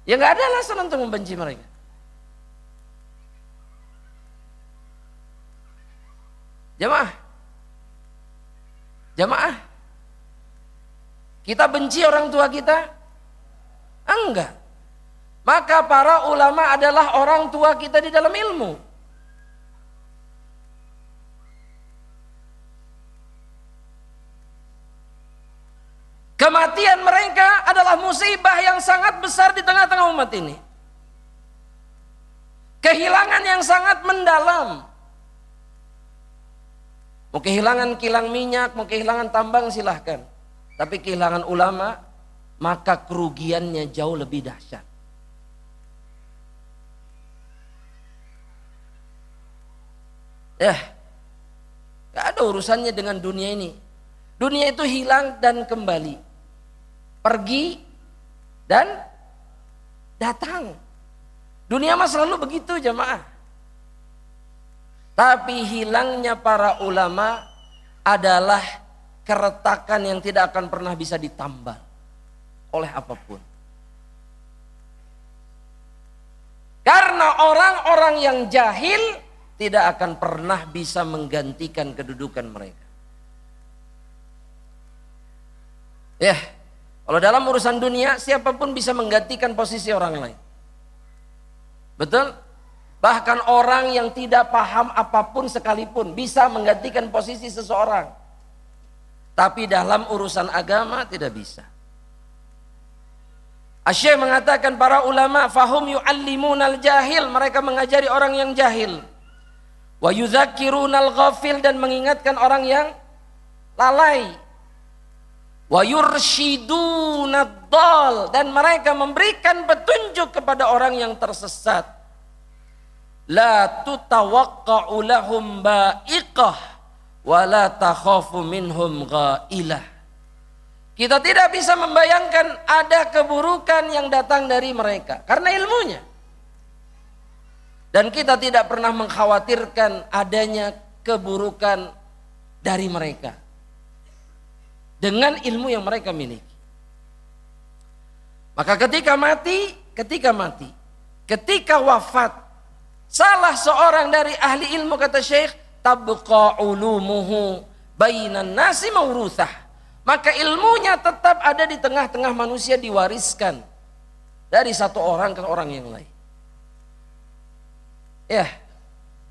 Ya nggak ada alasan untuk membenci mereka. Jamaah. Kita benci orang tua kita? Enggak. Maka para ulama adalah orang tua kita di dalam ilmu. Kematian mereka adalah musibah yang sangat besar di tengah-tengah umat ini. Kehilangan yang sangat mendalam. Mau kehilangan kilang minyak, mau kehilangan tambang silahkan. Tapi kehilangan ulama, maka kerugiannya jauh lebih dahsyat. Gak ada urusannya dengan dunia ini. Dunia itu hilang dan kembali, pergi dan datang. Dunia mah selalu begitu jamaah. Tapi hilangnya para ulama adalah keretakan yang tidak akan pernah bisa ditambal oleh apapun. Karena orang-orang yang jahil tidak akan pernah bisa menggantikan kedudukan mereka. Ya, kalau dalam urusan dunia siapapun bisa menggantikan posisi orang lain. Betul? Bahkan orang yang tidak paham apapun sekalipun bisa menggantikan posisi seseorang. Tapi dalam urusan agama tidak bisa. Asy-Syaikh mengatakan para ulama fahum yu'allimunal jahil, mereka mengajari orang yang jahil. Wa yudzakirunal ghafil, dan mengingatkan orang yang lalai. Wa yursyidunad dhal, dan mereka memberikan petunjuk kepada orang yang tersesat. La tutawaqqa'u lahum ba'iqah wa la takhafu minhum ghailah. Kita tidak bisa membayangkan ada keburukan yang datang dari mereka karena ilmunya. Dan kita tidak pernah mengkhawatirkan adanya keburukan dari mereka dengan ilmu yang mereka miliki. Maka ketika wafat salah seorang dari ahli ilmu, kata Syekh, tabqa ulumuhu bainan nasi mauruthah, maka ilmunya tetap ada di tengah-tengah manusia, diwariskan dari satu orang ke orang yang lain. Ya,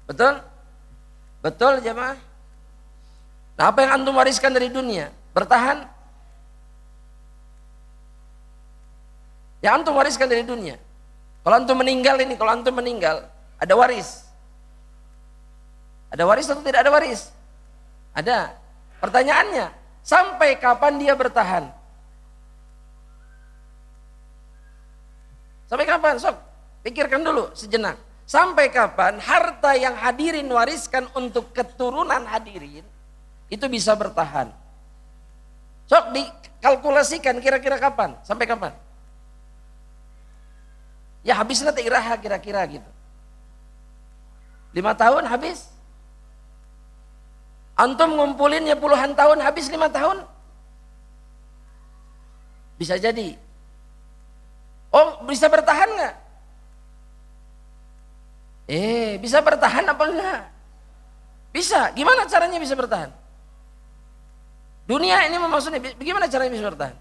betul? Betul jemaah? Nah, apa yang antum wariskan dari dunia? Bertahan? Ya, antum wariskan dari dunia. Kalau antum meninggal ada waris. Ada waris atau tidak ada waris? Ada. Pertanyaannya, sampai kapan dia bertahan? Sampai kapan? Sok, pikirkan dulu sejenak. Sampai kapan harta yang hadirin wariskan untuk keturunan hadirin itu bisa bertahan? Sok dikalkulasikan kira-kira kapan? Sampai kapan? Ya habisnya iraha kira-kira gitu. 5 tahun habis. Antum ngumpulinnya puluhan tahun, habis 5 tahun. Bisa jadi. Oh, bisa bertahan nggak? Bisa bertahan apa enggak? Bisa. Gimana caranya bisa bertahan? Dunia ini maksudnya bagaimana caranya bisa bertahan?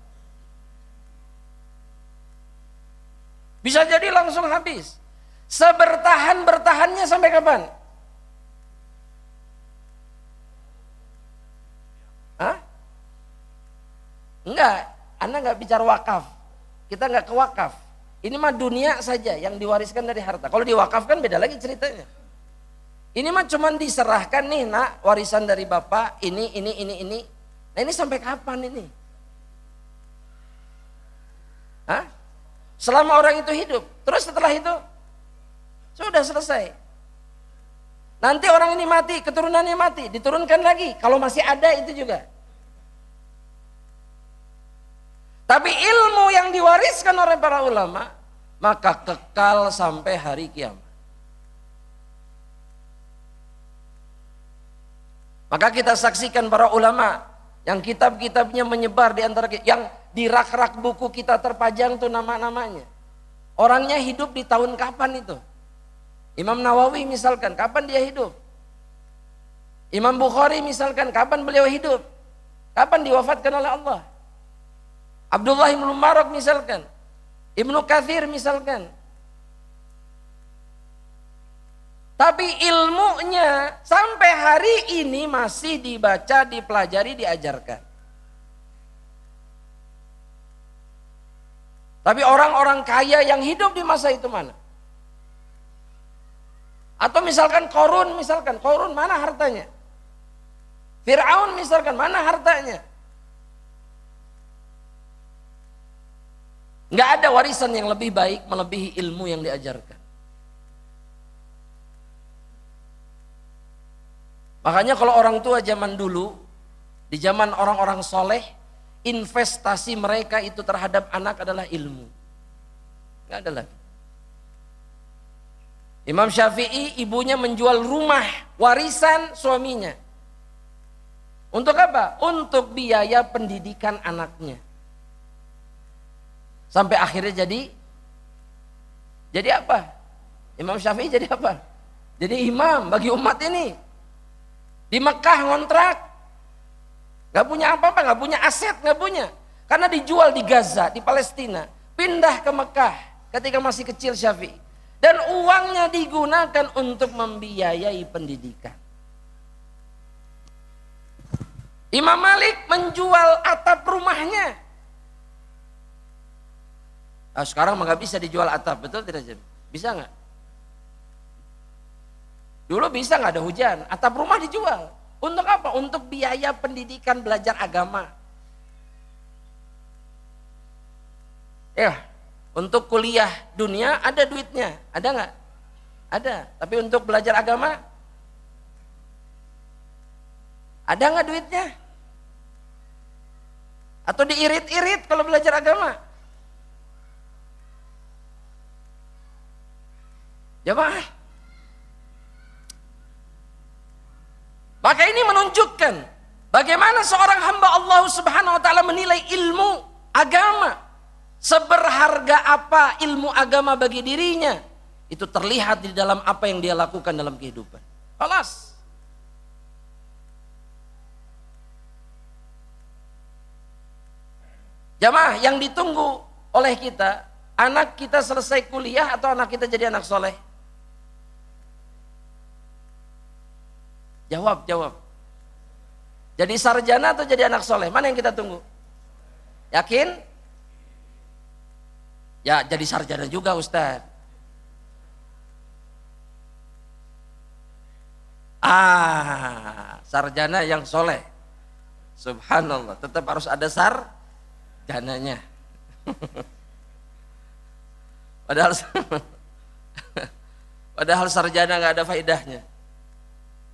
Bisa jadi langsung habis. Sebertahan-bertahannya sampai kapan? Hah? Enggak, Anda enggak bicara wakaf. Kita enggak ke wakaf. Ini mah dunia saja yang diwariskan dari harta. Kalau diwakafkan beda lagi ceritanya. Ini mah cuman diserahkan nih, nak, warisan dari bapak, ini. Nah ini sampai kapan ini? Hah? Selama orang itu hidup. Terus setelah itu sudah selesai. Nanti orang ini mati, keturunannya mati, diturunkan lagi. Kalau masih ada itu juga. Tapi ilmu yang diwariskan oleh para ulama, maka kekal sampai hari kiamat. Maka kita saksikan para ulama yang kitab-kitabnya menyebar di antara kita, yang di rak-rak buku kita terpajang tuh nama-namanya. Orangnya hidup di tahun kapan itu? Imam Nawawi misalkan, kapan dia hidup? Imam Bukhari misalkan, kapan beliau hidup? Kapan diwafatkan oleh Allah? Abdullah bin Mubarak misalkan, Ibnu Katsir misalkan. Tapi ilmunya sampai hari ini masih dibaca, dipelajari, diajarkan. Tapi orang-orang kaya yang hidup di masa itu mana? Atau misalkan Qarun mana hartanya? Fir'aun misalkan, mana hartanya? Nggak ada warisan yang lebih baik melebihi ilmu yang diajarkan. Makanya kalau orang tua zaman dulu, di zaman orang-orang soleh, investasi mereka itu terhadap anak adalah ilmu. Nggak ada lagi. Imam Syafi'i ibunya menjual rumah warisan suaminya. Untuk apa? Untuk biaya pendidikan anaknya. Sampai akhirnya jadi apa? Imam Syafi'i jadi apa? Jadi imam bagi umat ini. Di Mekah ngontrak. Gak punya apa-apa, gak punya aset, gak punya. Karena dijual di Gaza, di Palestina. Pindah ke Mekah ketika masih kecil Syafi'i. Dan uangnya digunakan untuk membiayai pendidikan. Imam Malik menjual atap rumahnya. Nah, sekarang nggak bisa dijual atap, betul tidak? Bisa nggak? Dulu bisa, nggak ada hujan, atap rumah dijual. Untuk apa? Untuk biaya pendidikan belajar agama. Ya. Untuk kuliah dunia ada duitnya, ada nggak? Ada. Tapi untuk belajar agama, ada nggak duitnya? Atau diirit-irit kalau belajar agama? Jamaah. Maka ini menunjukkan bagaimana seorang hamba Allah Subhanahu wa taala menilai ilmu agama. Seberharga apa ilmu agama bagi dirinya, itu terlihat di dalam apa yang dia lakukan dalam kehidupan. Alas. Jamaah, yang ditunggu oleh kita, anak kita selesai kuliah atau anak kita jadi anak soleh? Jawab. Jadi sarjana atau jadi anak soleh? Mana yang kita tunggu? Yakin? Ya jadi sarjana juga Ustaz. Sarjana yang soleh. Subhanallah, tetap harus ada sarjananya. Padahal sarjana nggak ada faedahnya.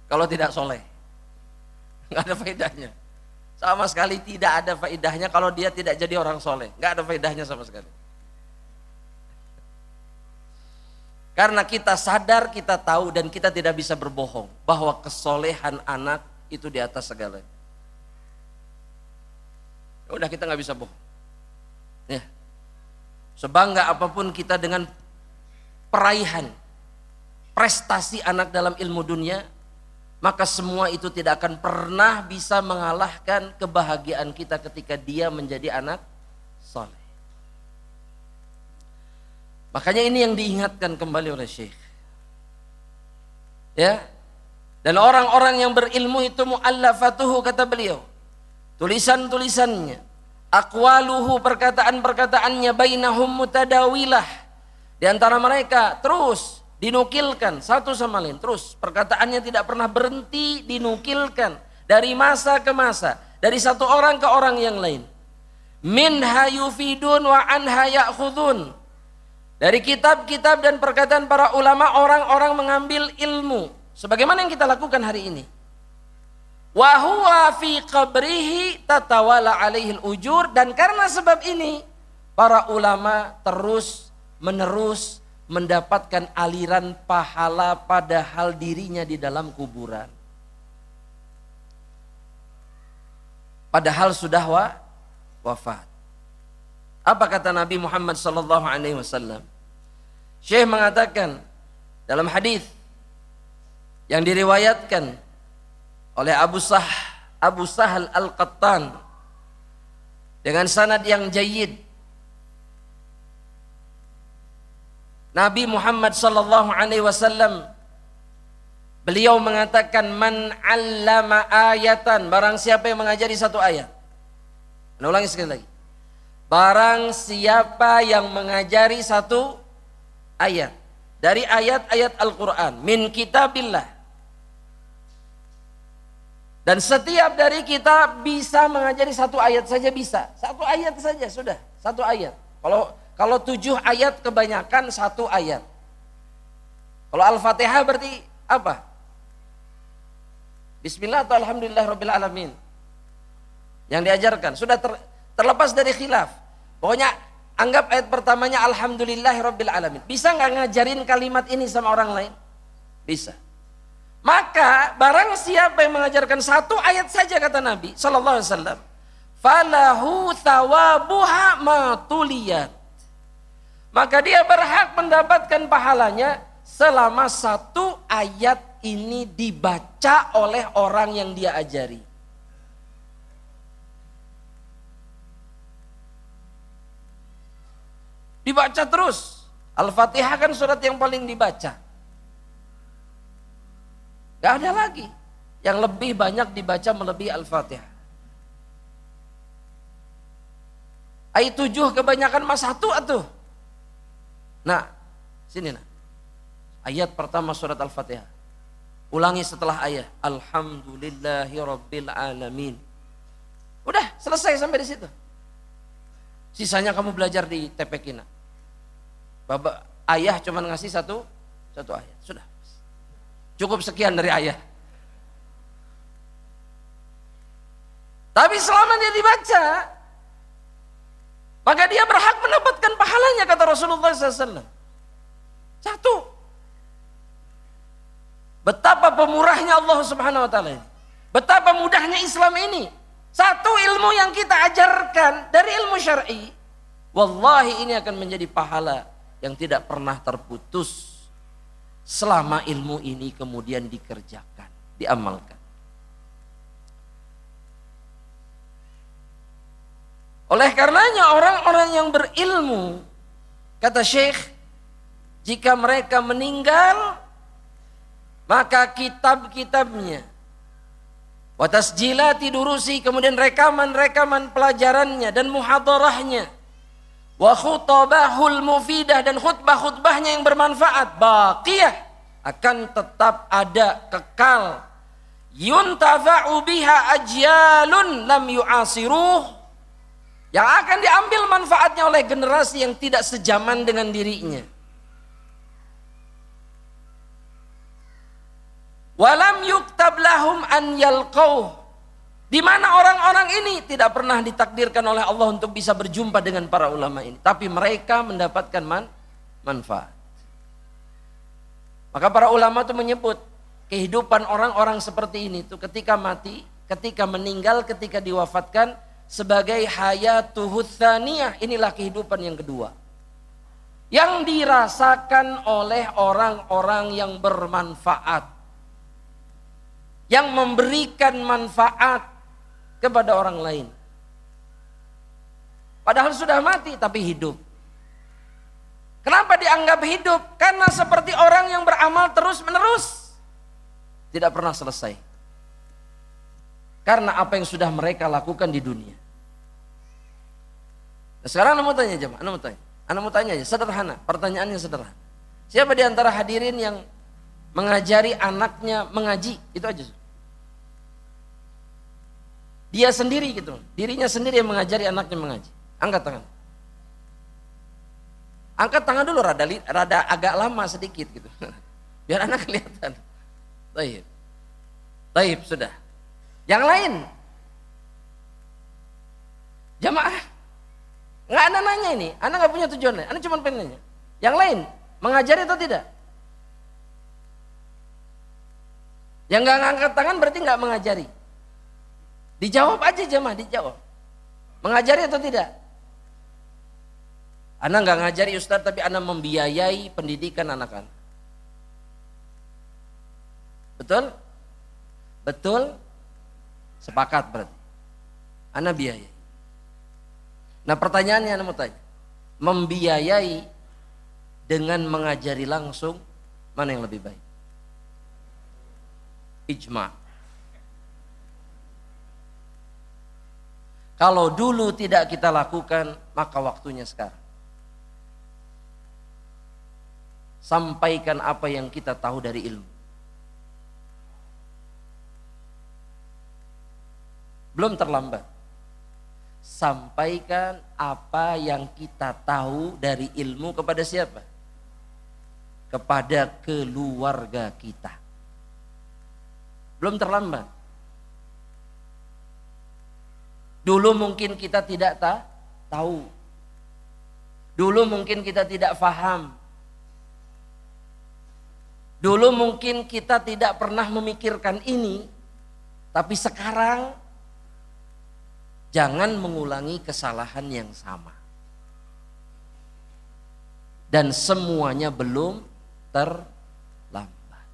Kalau tidak soleh, nggak ada faedahnya. Sama sekali tidak ada faedahnya kalau dia tidak jadi orang soleh. Nggak ada faedahnya sama sekali. Karena kita sadar, kita tahu, dan kita tidak bisa berbohong bahwa kesolehan anak itu di atas segalanya. Udah, kita nggak bisa bohong. Ya. Sebangga apapun kita dengan peraihan, prestasi anak dalam ilmu dunia, maka semua itu tidak akan pernah bisa mengalahkan kebahagiaan kita ketika dia menjadi anak soleh. Makanya ini yang diingatkan kembali oleh Syekh. Ya. Dan orang-orang yang berilmu itu mu'allafatuhu, kata beliau. Tulisan-tulisannya, aqwaluhu, perkataan-perkataannya, bainahum mutadawilah. Di antara mereka terus dinukilkan satu sama lain. Terus perkataannya tidak pernah berhenti dinukilkan dari masa ke masa, dari satu orang ke orang yang lain. Minha yufidun wa anha ya'khudun. Dari kitab-kitab dan perkataan para ulama, orang-orang mengambil ilmu sebagaimana yang kita lakukan hari ini. Wa huwa fi qabrihi tatawala alaihi al-ujur, dan karena sebab ini para ulama terus menerus mendapatkan aliran pahala padahal dirinya di dalam kuburan. Padahal sudah wafat. Apa kata Nabi Muhammad sallallahu alaihi wasallam? Syekh mengatakan dalam hadis yang diriwayatkan oleh Abu Sahal Al-Qattan dengan sanad yang jayyid, Nabi Muhammad sallallahu alaihi wasallam beliau mengatakan, man 'allama ayatan, barang siapa yang mengajari satu ayat. Saya ulangi sekali lagi. Barang siapa yang mengajari satu ayat dari ayat-ayat Al-Quran, min kitabillah, Dan setiap dari kita bisa mengajari satu ayat saja bisa. Satu ayat saja sudah, satu ayat. Kalau 7 ayat kebanyakan satu ayat. Kalau Al-Fatihah berarti apa? Bismillah atau Alhamdulillahirabbil alamin. Yang diajarkan sudah terlepas dari khilaf. Pokoknya anggap ayat pertamanya Alhamdulillahirabbil alamin. Bisa nggak ngajarin kalimat ini sama orang lain? Bisa. Maka barang siapa yang mengajarkan satu ayat saja kata Nabi sallallahu alaihi wasallam, falahu thawabuha ma tuliyat. Maka dia berhak mendapatkan pahalanya selama satu ayat ini dibaca oleh orang yang dia ajari. Dibaca terus. Al-Fatihah kan surat yang paling dibaca. Gak ada lagi yang lebih banyak dibaca melebihi Al-Fatihah. Ayat 7 kebanyakan mas 1 atuh. Nah, sini nah. Ayat pertama surat Al-Fatihah. Ulangi setelah ayat. Alhamdulillahirabbil alamin. Udah selesai sampai di situ. Sisanya kamu belajar di TPK. Bapak ayah cuma ngasih satu ayat. Sudah. Cukup sekian dari ayah. Tapi selama dia dibaca, maka dia berhak mendapatkan pahalanya kata Rasulullah SAW. Satu. Betapa pemurahnya Allah Subhanahu Wa Taala ini. Betapa mudahnya Islam ini. Satu ilmu yang kita ajarkan dari ilmu syar'i, wallahi ini akan menjadi pahala yang tidak pernah terputus. Selama ilmu ini kemudian dikerjakan, diamalkan. Oleh karenanya orang-orang yang berilmu, kata Syekh, jika mereka meninggal, maka kitab-kitabnya, wa tasjilati durusi, kemudian rekaman-rekaman pelajarannya dan muhadarahnya, wa khutabahul mufidah, dan khutbah-khutbahnya yang bermanfaat, baqiyah, akan tetap ada, kekal, yuntafa'u biha ajyalun lam yu'asiruh, yang akan diambil manfaatnya oleh generasi yang tidak sejaman dengan dirinya. Walam yuktab lahum an yalqauh, di mana orang-orang ini tidak pernah ditakdirkan oleh Allah untuk bisa berjumpa dengan para ulama ini, tapi mereka mendapatkan manfaat. Maka para ulama itu menyebut kehidupan orang-orang seperti ini itu ketika mati, ketika meninggal, ketika diwafatkan sebagai hayatuhut tsaniyah. Inilah kehidupan yang kedua yang dirasakan oleh orang-orang yang bermanfaat, yang memberikan manfaat kepada orang lain. Padahal sudah mati tapi hidup. Kenapa dianggap hidup? Karena seperti orang yang beramal terus menerus, tidak pernah selesai. Karena apa yang sudah mereka lakukan di dunia. Nah, sekarang Anda mau tanya jemaah, Anda mau tanya aja, sederhana, pertanyaannya sederhana. Siapa di antara hadirin yang mengajari anaknya mengaji? Itu aja. Dia sendiri gitu, dirinya sendiri yang mengajari anaknya mengaji. Angkat tangan. Angkat tangan dulu, rada agak lama sedikit gitu. Biar anak kelihatan. Taib, sudah. Yang lain. Jamaah. Nggak Anda nanya ini, Anda nggak punya tujuan lain, Anda cuma pengen nanya. Yang lain, mengajari atau tidak? Yang nggak ngangkat tangan berarti nggak mengajari. Dijawab aja jemaah, dijawab. Mengajari atau tidak? Anda nggak ngajari Ustaz, tapi Anda membiayai pendidikan anak-anak. Betul? Betul? Sepakat berarti. Anda biayai. Nah pertanyaannya Anda mau tanya, membiayai dengan mengajari langsung, mana yang lebih baik? Ijma'. Kalau dulu tidak kita lakukan, maka waktunya sekarang. Sampaikan apa yang kita tahu dari ilmu. belum terlambat. Sampaikan apa yang kita tahu dari ilmu kepada siapa? Kepada keluarga kita. Belum terlambat. Dulu mungkin kita tidak tahu. Dulu mungkin kita tidak paham. Dulu mungkin kita tidak pernah memikirkan ini. Tapi sekarang jangan mengulangi kesalahan yang sama. Dan semuanya belum terlambat.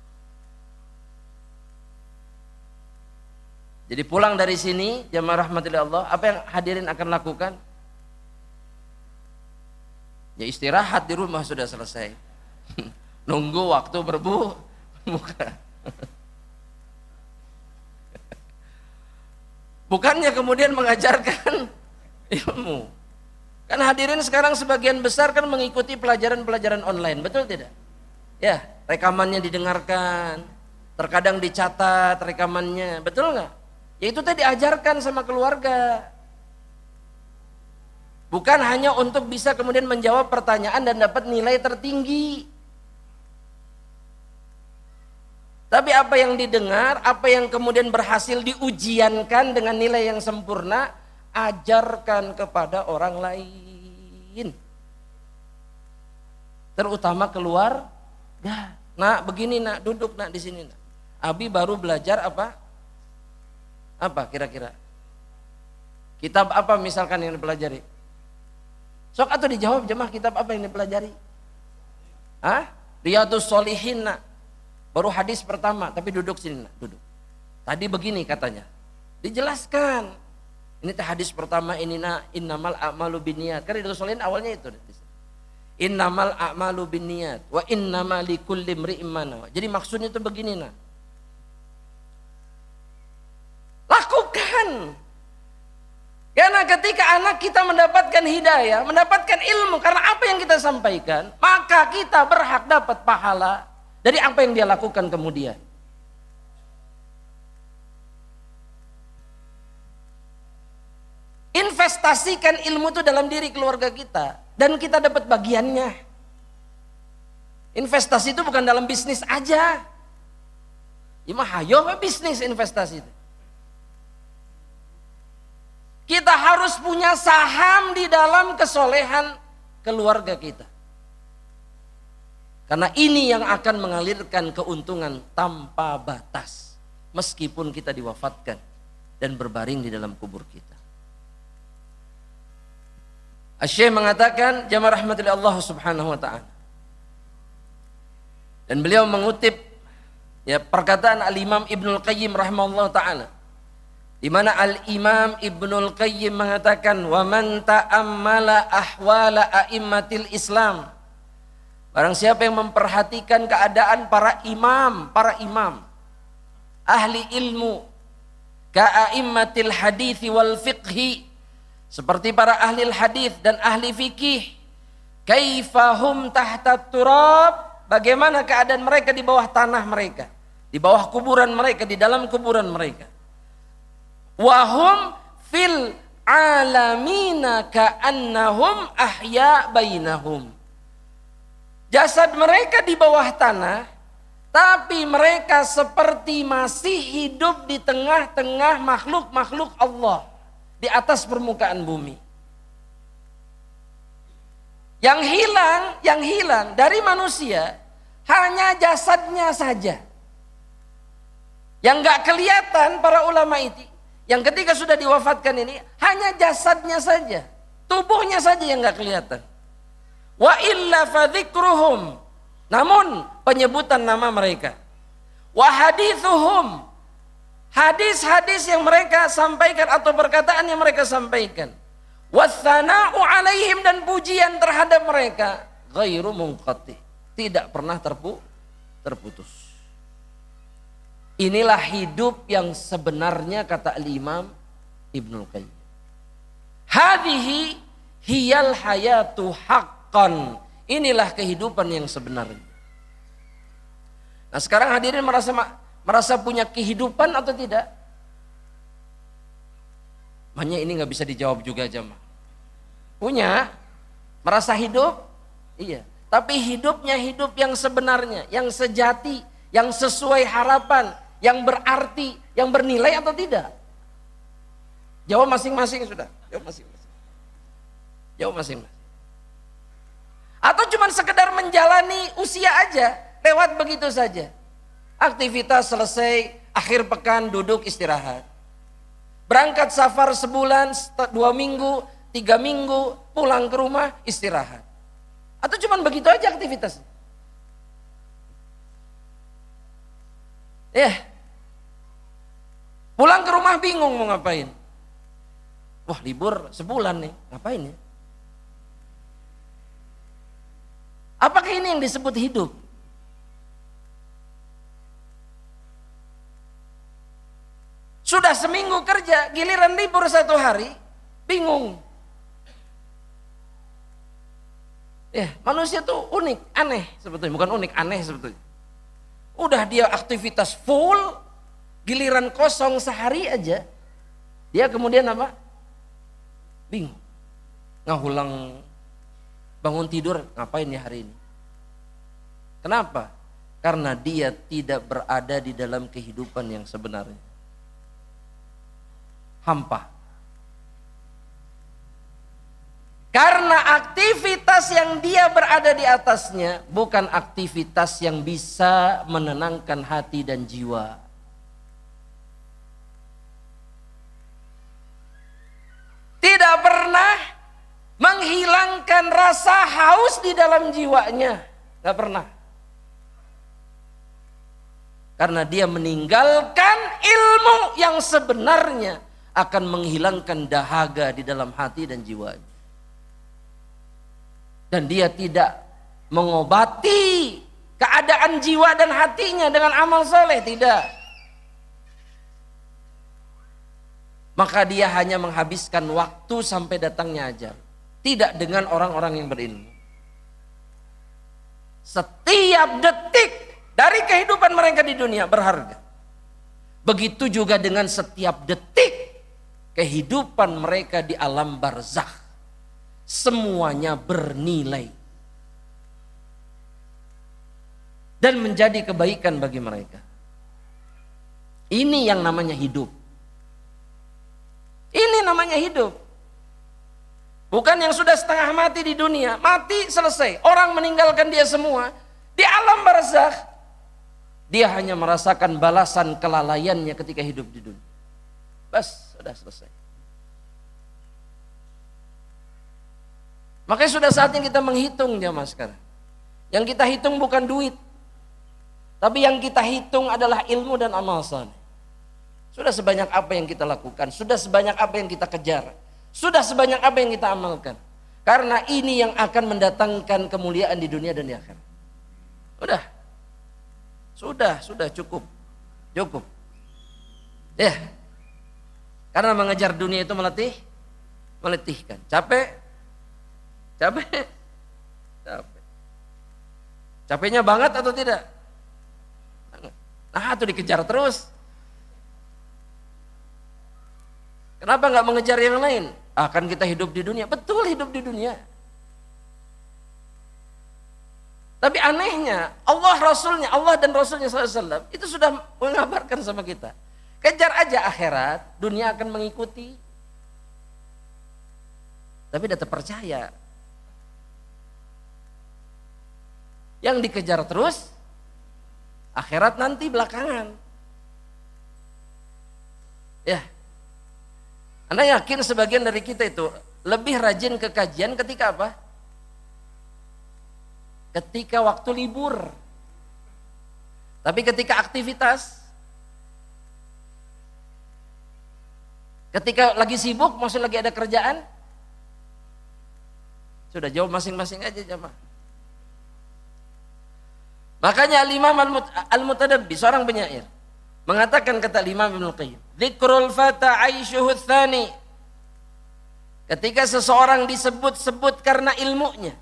Jadi pulang dari sini jamaah rahmatillah Allah, apa yang hadirin akan lakukan? Ya istirahat di rumah sudah selesai. Nunggu waktu berbuka. Bukannya kemudian mengajarkan ilmu. Kan hadirin sekarang sebagian besar kan mengikuti pelajaran-pelajaran online, betul tidak? Ya, rekamannya didengarkan, terkadang dicatat rekamannya, betul nggak? Ya itu tadi ajarkan sama keluarga. Bukan hanya untuk bisa kemudian menjawab pertanyaan dan dapat nilai tertinggi. Tapi apa yang didengar, apa yang kemudian berhasil diujiankan dengan nilai yang sempurna, ajarkan kepada orang lain. Terutama keluarga. Nak, begini nak, duduk nak di sini nak. Abi baru belajar apa? Apa kira-kira? Kitab apa misalkan yang dipelajari? Sok atau dijawab jemaah, kitab apa yang dipelajari? Hah? Riyadhus Shalihin nak. Baru hadis pertama, tapi duduk sini nak, duduk. Tadi begini katanya. Dijelaskan. Ini teh hadis pertama ini nak, innamal a'malu binniyat. Kan Riyadhus Shalihin awalnya itu. Innamal a'malu binniyat wa innamal likulli imri'in ma nawa. Jadi maksudnya itu begini nak. Lakukan. Karena ketika anak kita mendapatkan hidayah, mendapatkan ilmu karena apa yang kita sampaikan, maka kita berhak dapat pahala dari apa yang dia lakukan kemudian. Investasikan ilmu itu dalam diri keluarga kita dan kita dapat bagiannya. Investasi itu bukan dalam bisnis aja. Ya mah hayo bisnis investasi itu. Kita harus punya saham di dalam kesolehan keluarga kita. Karena ini yang akan mengalirkan keuntungan tanpa batas. Meskipun kita diwafatkan dan berbaring di dalam kubur kita. Asy-Syaikh mengatakan, jamaah rahmatillah Allah subhanahu wa ta'ala. Dan beliau mengutip ya perkataan Al-Imam Ibnul Qayyim rahimahullah ta'ala. Di mana Al-Imam Ibnul Qayyim mengatakan, wa man ta'ammala ahwala a'immatil Islam. Barang siapa yang memperhatikan keadaan para imam, ahli ilmu, ka'a'immatil hadithi wal fiqhi, seperti para ahli hadis dan ahli fikih, kaifahum tahta turab, bagaimana keadaan mereka di bawah tanah mereka, di bawah kuburan mereka, di dalam kuburan mereka. Wahum fil alamina ka'annahum ahya bainahum. Jasad mereka di bawah tanah, tapi mereka seperti masih hidup di tengah-tengah makhluk-makhluk Allah di atas permukaan bumi. Yang hilang dari manusia hanya jasadnya saja. Yang gak kelihatan para ulama itu, yang ketika sudah diwafatkan ini hanya jasadnya saja, tubuhnya saja yang gak kelihatan. Wa illa fadzikruhum, namun penyebutan nama mereka. Wa hadithuhum, hadis-hadis yang mereka sampaikan atau perkataan yang mereka sampaikan. Watsana'u alaihim, dan pujian terhadap mereka, ghairu munqati, tidak pernah terputus. Inilah hidup yang sebenarnya, kata Al-Imam Ibnul Qayyim. Hadhihi hiyal hayatu haqqan. Inilah kehidupan yang sebenarnya. Nah sekarang hadirin merasa punya kehidupan atau tidak? Makanya ini nggak bisa dijawab juga jemaah. Punya, merasa hidup, iya. Tapi hidupnya hidup yang sebenarnya, yang sejati, yang sesuai harapan, yang berarti, yang bernilai atau tidak? Jawab masing-masing sudah. Jawab masing-masing. Jawab masing-masing. Atau cuma sekedar menjalani usia aja, lewat begitu saja. Aktivitas selesai, akhir pekan duduk istirahat. Berangkat safar sebulan, 2 minggu, 3 minggu, pulang ke rumah istirahat. Atau cuma begitu aja aktivitas. Pulang ke rumah bingung mau ngapain. Wah, libur sebulan nih, ngapain ya? Apakah ini yang disebut hidup? Sudah seminggu kerja, giliran libur 1 hari, bingung. Manusia tuh unik, aneh sebetulnya. Bukan unik, aneh sebetulnya. Udah dia aktivitas full, giliran kosong sehari aja, dia kemudian apa? Bingung. Ngahulang bangun tidur, ngapain ya hari ini? Kenapa? Karena dia tidak berada di dalam kehidupan yang sebenarnya. Hampa. Karena aktivitas yang dia berada di atasnya bukan aktivitas yang bisa menenangkan hati dan jiwa. Tidak pernah menghilangkan rasa haus di dalam jiwanya. Tidak pernah. Karena dia meninggalkan ilmu yang sebenarnya akan menghilangkan dahaga di dalam hati dan jiwanya. Dan dia tidak mengobati keadaan jiwa dan hatinya dengan amal soleh, tidak. Maka dia hanya menghabiskan waktu sampai datangnya ajal. Tidak dengan orang-orang yang berilmu. Setiap detik dari kehidupan mereka di dunia berharga. Begitu juga dengan setiap detik kehidupan mereka di alam barzakh. Semuanya bernilai. Dan menjadi kebaikan bagi mereka. Ini yang namanya hidup. Ini namanya hidup. Bukan yang sudah setengah mati di dunia. Mati selesai. Orang meninggalkan dia semua. Di alam barzakh, dia hanya merasakan balasan kelalaiannya ketika hidup di dunia. Bas, sudah selesai. Makanya sudah saatnya kita menghitung jamaah sekarang. Yang kita hitung bukan duit. Tapi yang kita hitung adalah ilmu dan amal saleh. Sudah sebanyak apa yang kita lakukan. Sudah sebanyak apa yang kita kejar. Sudah sebanyak apa yang kita amalkan. Karena ini yang akan mendatangkan kemuliaan di dunia dan di akhirat. Sudah cukup. Cukup. Karena mengejar dunia itu meletihkan. Capek. Capeknya banget atau tidak? Nah, itu dikejar terus. Kenapa nggak mengejar yang lain? Akan kita hidup di dunia. Betul, hidup di dunia. Tapi anehnya Allah dan Rasulnya SAW itu sudah mengabarkan sama kita. Kejar aja akhirat, dunia akan mengikuti. Tapi tetap percaya. Yang dikejar terus, akhirat nanti belakangan. Anda yakin sebagian dari kita itu lebih rajin ke kajian ketika apa? Ketika waktu libur. Tapi ketika aktivitas, ketika lagi sibuk, maksudnya lagi ada kerjaan, sudah jawab masing-masing aja jamaah. Makanya Al-Imam Al-Mutadabbi, seorang penyair, mengatakan kata Imam Ibnu Qayyim, dzikrul fata aishuhu tsani. Ketika seseorang disebut-sebut karena ilmunya,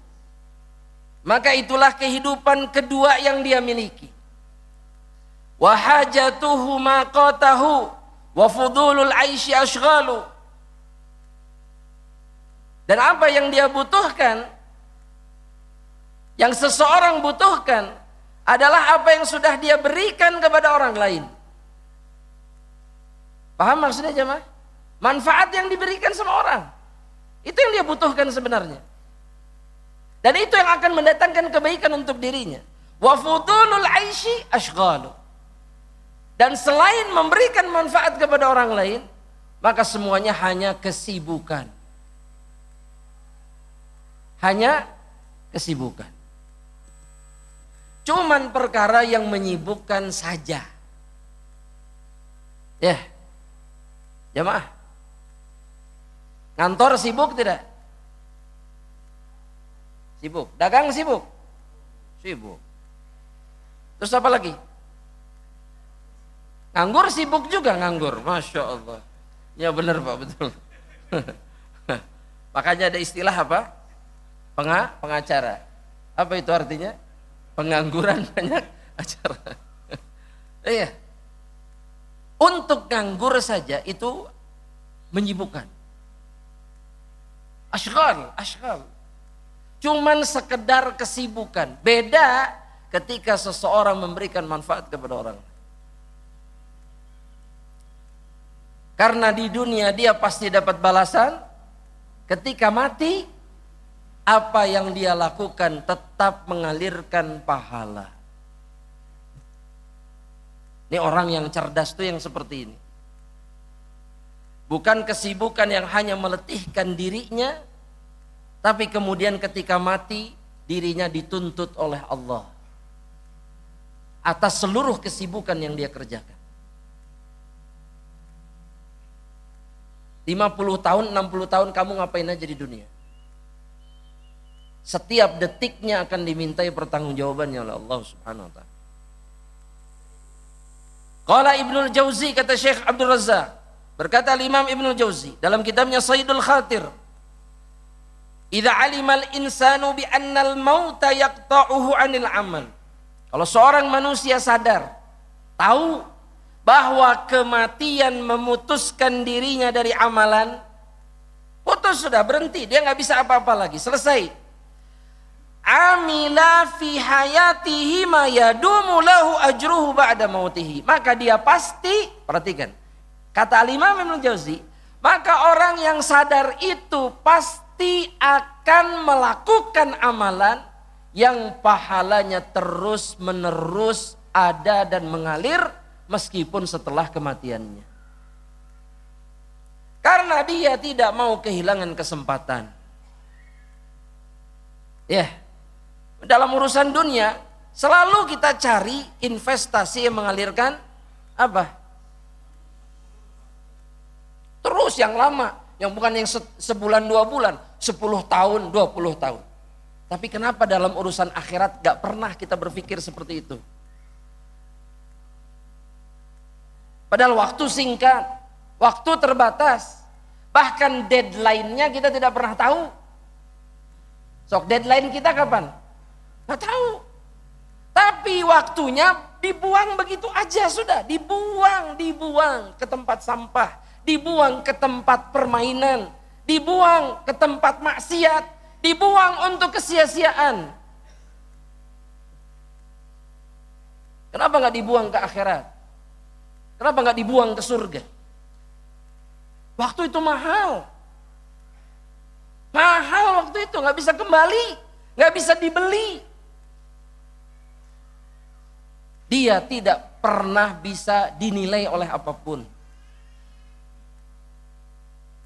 maka itulah kehidupan kedua yang dia miliki. Wa hajatuhu ma qatahu wa fudulul aishi ashghalu. Dan apa yang dia butuhkan, yang seseorang butuhkan adalah apa yang sudah dia berikan kepada orang lain. Paham maksudnya jemaah? Manfaat yang diberikan sama orang, itu yang dia butuhkan sebenarnya. Dan itu yang akan mendatangkan kebaikan untuk dirinya. Wa fudulul aishi ashghalu. Dan selain memberikan manfaat kepada orang lain, maka semuanya hanya kesibukan. Hanya kesibukan. Cuman perkara yang menyibukkan saja. Ya. Jamaah. Kantor sibuk tidak? Sibuk. Dagang sibuk? Sibuk. Terus apa lagi? Nganggur sibuk juga nganggur. Masya Allah. Ya benar Pak, betul. Makanya ada istilah apa? Pengacara. Apa itu artinya? Pengangguran banyak acara. Iya. Untuk nganggur saja itu menyibukkan. Ashghal. Cuman sekedar kesibukan. Beda ketika seseorang memberikan manfaat kepada orang. Karena di dunia dia pasti dapat balasan. Ketika mati, apa yang dia lakukan tetap mengalirkan pahala. Ini orang yang cerdas tuh yang seperti ini. Bukan kesibukan yang hanya meletihkan dirinya, tapi kemudian ketika mati dirinya dituntut oleh Allah atas seluruh kesibukan yang dia kerjakan. 50 tahun, 60 tahun kamu ngapain aja di dunia? Setiap detiknya akan dimintai pertanggungjawabannya oleh Allah Subhanahu wa taala. Qala Ibnul Jauzi, kata Syekh Abdul Razzaq, berkata Imam Ibnul Jauzi dalam kitabnya Sayyidul Khatir, idza alimal insanu bi annal mauta yaqta'uhu 'anil amal. Kalau seorang manusia sadar, tahu bahwa kematian memutuskan dirinya dari amalan, putus sudah, berhenti, dia nggak bisa apa-apa lagi, selesai. Amila fi hayatihi ma yadumu lahu ajruhu ba'da mautihi. Maka dia pasti, perhatikan, kata Imam Ibnu Jauzi, maka orang yang sadar itu pasti akan melakukan amalan yang pahalanya terus menerus ada dan mengalir meskipun setelah kematiannya. Karena dia tidak mau kehilangan kesempatan. Ya. Dalam urusan dunia selalu kita cari investasi yang mengalirkan apa? Terus yang lama, yang bukan yang sebulan 2 bulan, 10 tahun, 20 tahun. Tapi kenapa dalam urusan akhirat gak pernah kita berpikir seperti itu? Padahal waktu singkat, waktu terbatas, bahkan deadline-nya kita tidak pernah tahu. Sok deadline kita kapan? Nggak tahu. Tapi waktunya dibuang begitu aja sudah. Dibuang ke tempat sampah. Dibuang ke tempat permainan. Dibuang ke tempat maksiat. Dibuang untuk kesia-siaan. Kenapa nggak dibuang ke akhirat? Kenapa nggak dibuang ke surga? Waktu itu mahal. Mahal waktu itu, nggak bisa kembali. Nggak bisa dibeli. Dia tidak pernah bisa dinilai oleh apapun.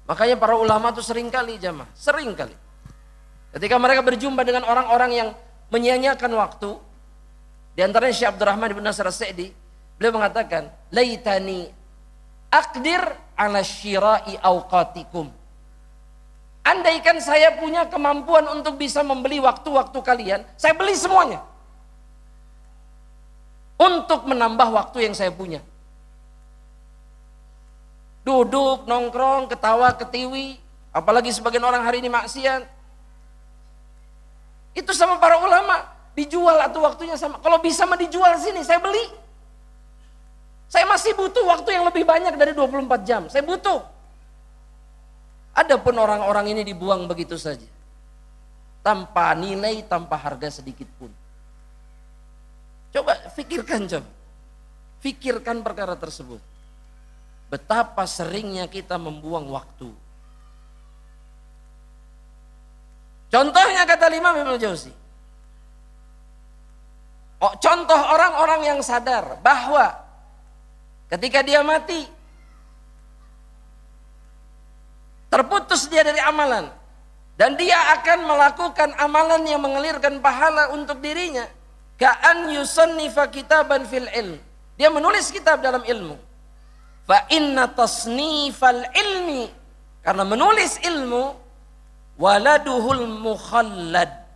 Makanya para ulama itu seringkali jamaah, seringkali ketika mereka berjumpa dengan orang-orang yang menyia-nyiakan waktu, di antaranya Syekh Abdurrahman bin Nasr As-Sa'di, beliau mengatakan, "Laitani aqdir ala syira'i awqatikum." Andaikan saya punya kemampuan untuk bisa membeli waktu-waktu kalian, saya beli semuanya. Untuk menambah waktu yang saya punya. Duduk, nongkrong, ketawa, ketiwi. Apalagi sebagian orang hari ini maksiat. Itu sama para ulama. Dijual atau waktunya sama. Kalau bisa mah dijual sini, saya beli. Saya masih butuh waktu yang lebih banyak dari 24 jam. Saya butuh. Adapun orang-orang ini dibuang begitu saja, tanpa nilai, tanpa harga sedikit pun. Coba pikirkan perkara tersebut. Betapa seringnya kita membuang waktu. Contohnya kata Imam Ibnu Jauzi. Contoh orang-orang yang sadar bahwa ketika dia mati, terputus dia dari amalan, dan dia akan melakukan amalan yang mengalirkan pahala untuk dirinya. Ka'an yusannifa kitaban fil ilm. Dia menulis kitab dalam ilmu. Fa inna tasnifal ilmi, karena menulis ilmu, waladuhul mukhallad.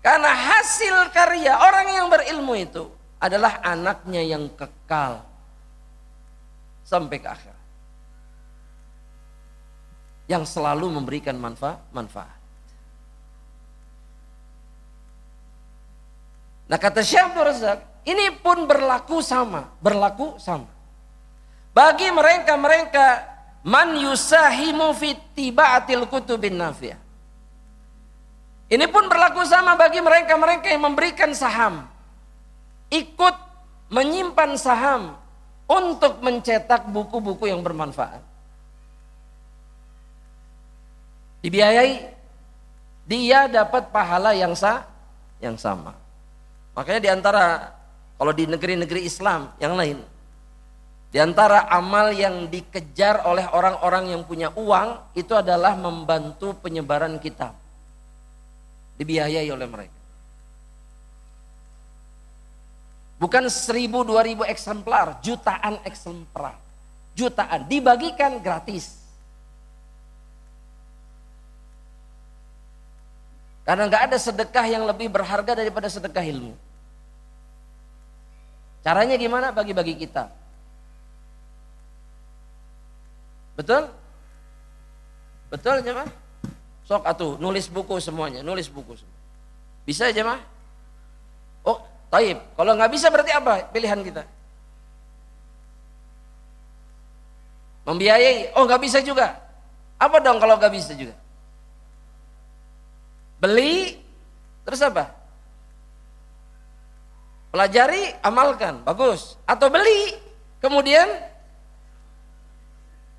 Karena hasil karya orang yang berilmu itu adalah anaknya yang kekal sampai ke akhir, yang selalu memberikan manfaat. Nah kata Syekh Abdul Razak, ini pun berlaku sama bagi mereka man yusahimu fi tibaatil kutubin nafi'ah. Ini pun berlaku sama bagi mereka yang memberikan saham, ikut menyimpan saham untuk mencetak buku-buku yang bermanfaat. Dibiayai, dia dapat pahala yang sama. Makanya diantara, kalau di negeri-negeri Islam yang lain, diantara amal yang dikejar oleh orang-orang yang punya uang, itu adalah membantu penyebaran kitab. Dibiayai oleh mereka. Bukan 1.000-2.000 eksemplar, jutaan eksemplar. Jutaan, dibagikan gratis. Karena nggak ada sedekah yang lebih berharga daripada sedekah ilmu. Caranya gimana? Bagi-bagi kitab. Betul? Betul jemaah? Sok atuh nulis buku semuanya, nulis buku semua. Bisa jemaah? Oh, taib. Kalau nggak bisa berarti apa pilihan kita? Membiayai? Oh, nggak bisa juga. Apa dong kalau nggak bisa juga? Beli, terus apa? Pelajari, amalkan, bagus. Atau beli, kemudian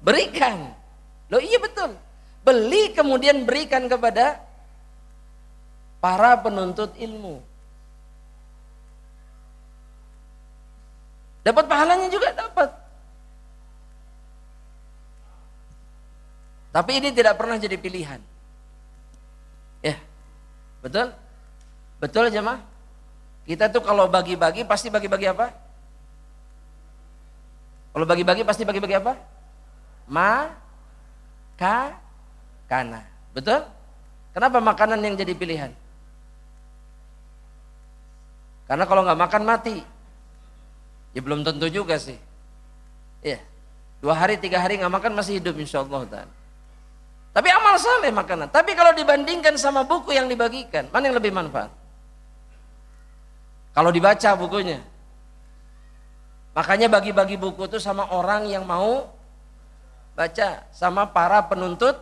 berikan. Loh iya betul. Beli kemudian berikan kepada para penuntut ilmu. Dapat pahalanya juga dapat. Tapi ini tidak pernah jadi pilihan. Ya, betul? Betul jemaah? Kita tuh kalau bagi-bagi pasti bagi-bagi apa? Kalau bagi-bagi pasti bagi-bagi apa? Makanan. Betul? Kenapa makanan yang jadi pilihan? Karena kalau nggak makan mati. Ya belum tentu juga sih. Ya, 2 hari 3 hari nggak makan masih hidup insyaallah ta'ala. Tapi amal saleh makanan. Tapi kalau dibandingkan sama buku yang dibagikan, mana yang lebih manfaat? Kalau dibaca bukunya. Makanya bagi-bagi buku itu sama orang yang mau baca, sama para penuntut,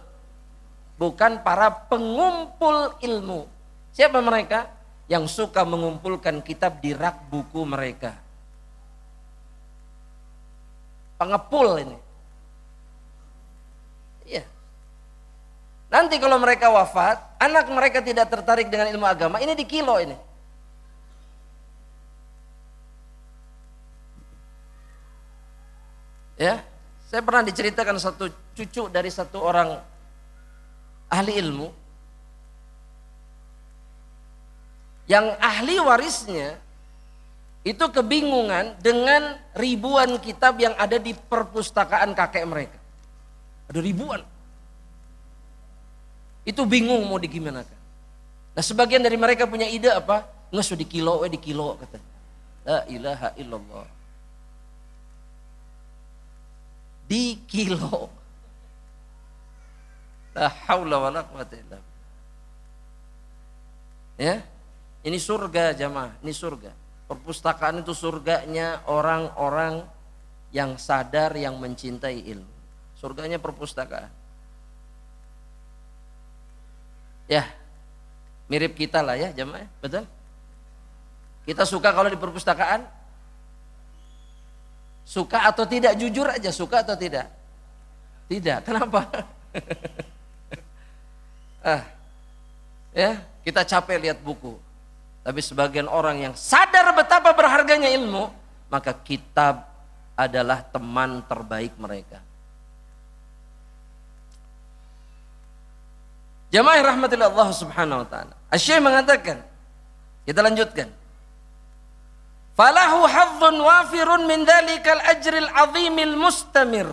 bukan para pengumpul ilmu. Siapa mereka? Yang suka mengumpulkan kitab di rak buku mereka. Pengepul ini. Iya. Nanti kalau mereka wafat, anak mereka tidak tertarik dengan ilmu agama, ini dikilo ini. Ya, saya pernah diceritakan satu cucu dari satu orang ahli ilmu, yang ahli warisnya itu kebingungan dengan ribuan kitab yang ada di perpustakaan kakek mereka. Ada ribuan. Itu bingung mau digimanakan. Nah sebagian dari mereka punya ide apa? Ngesu di kilo kata. La ilaha illallah. Di kilo. La haula wala quwata illa billah. Ya, ini surga jamaah, ini surga. Perpustakaan itu surganya orang-orang yang sadar, yang mencintai ilmu. Surganya perpustakaan. Ya, mirip kita lah ya jemaah, betul? Kita suka kalau di perpustakaan? Suka atau tidak? Jujur aja, suka atau tidak? Tidak, kenapa? Ya, kita capek lihat buku. Tapi sebagian orang yang sadar betapa berharganya ilmu, maka kitab adalah teman terbaik mereka. Jamaah rahmatillah Allah subhanahu wa ta'ala. Asy-Syaikh mengatakan, kita lanjutkan. Falahu hadzun wafirun min dzalikal ajril azimil mustamir.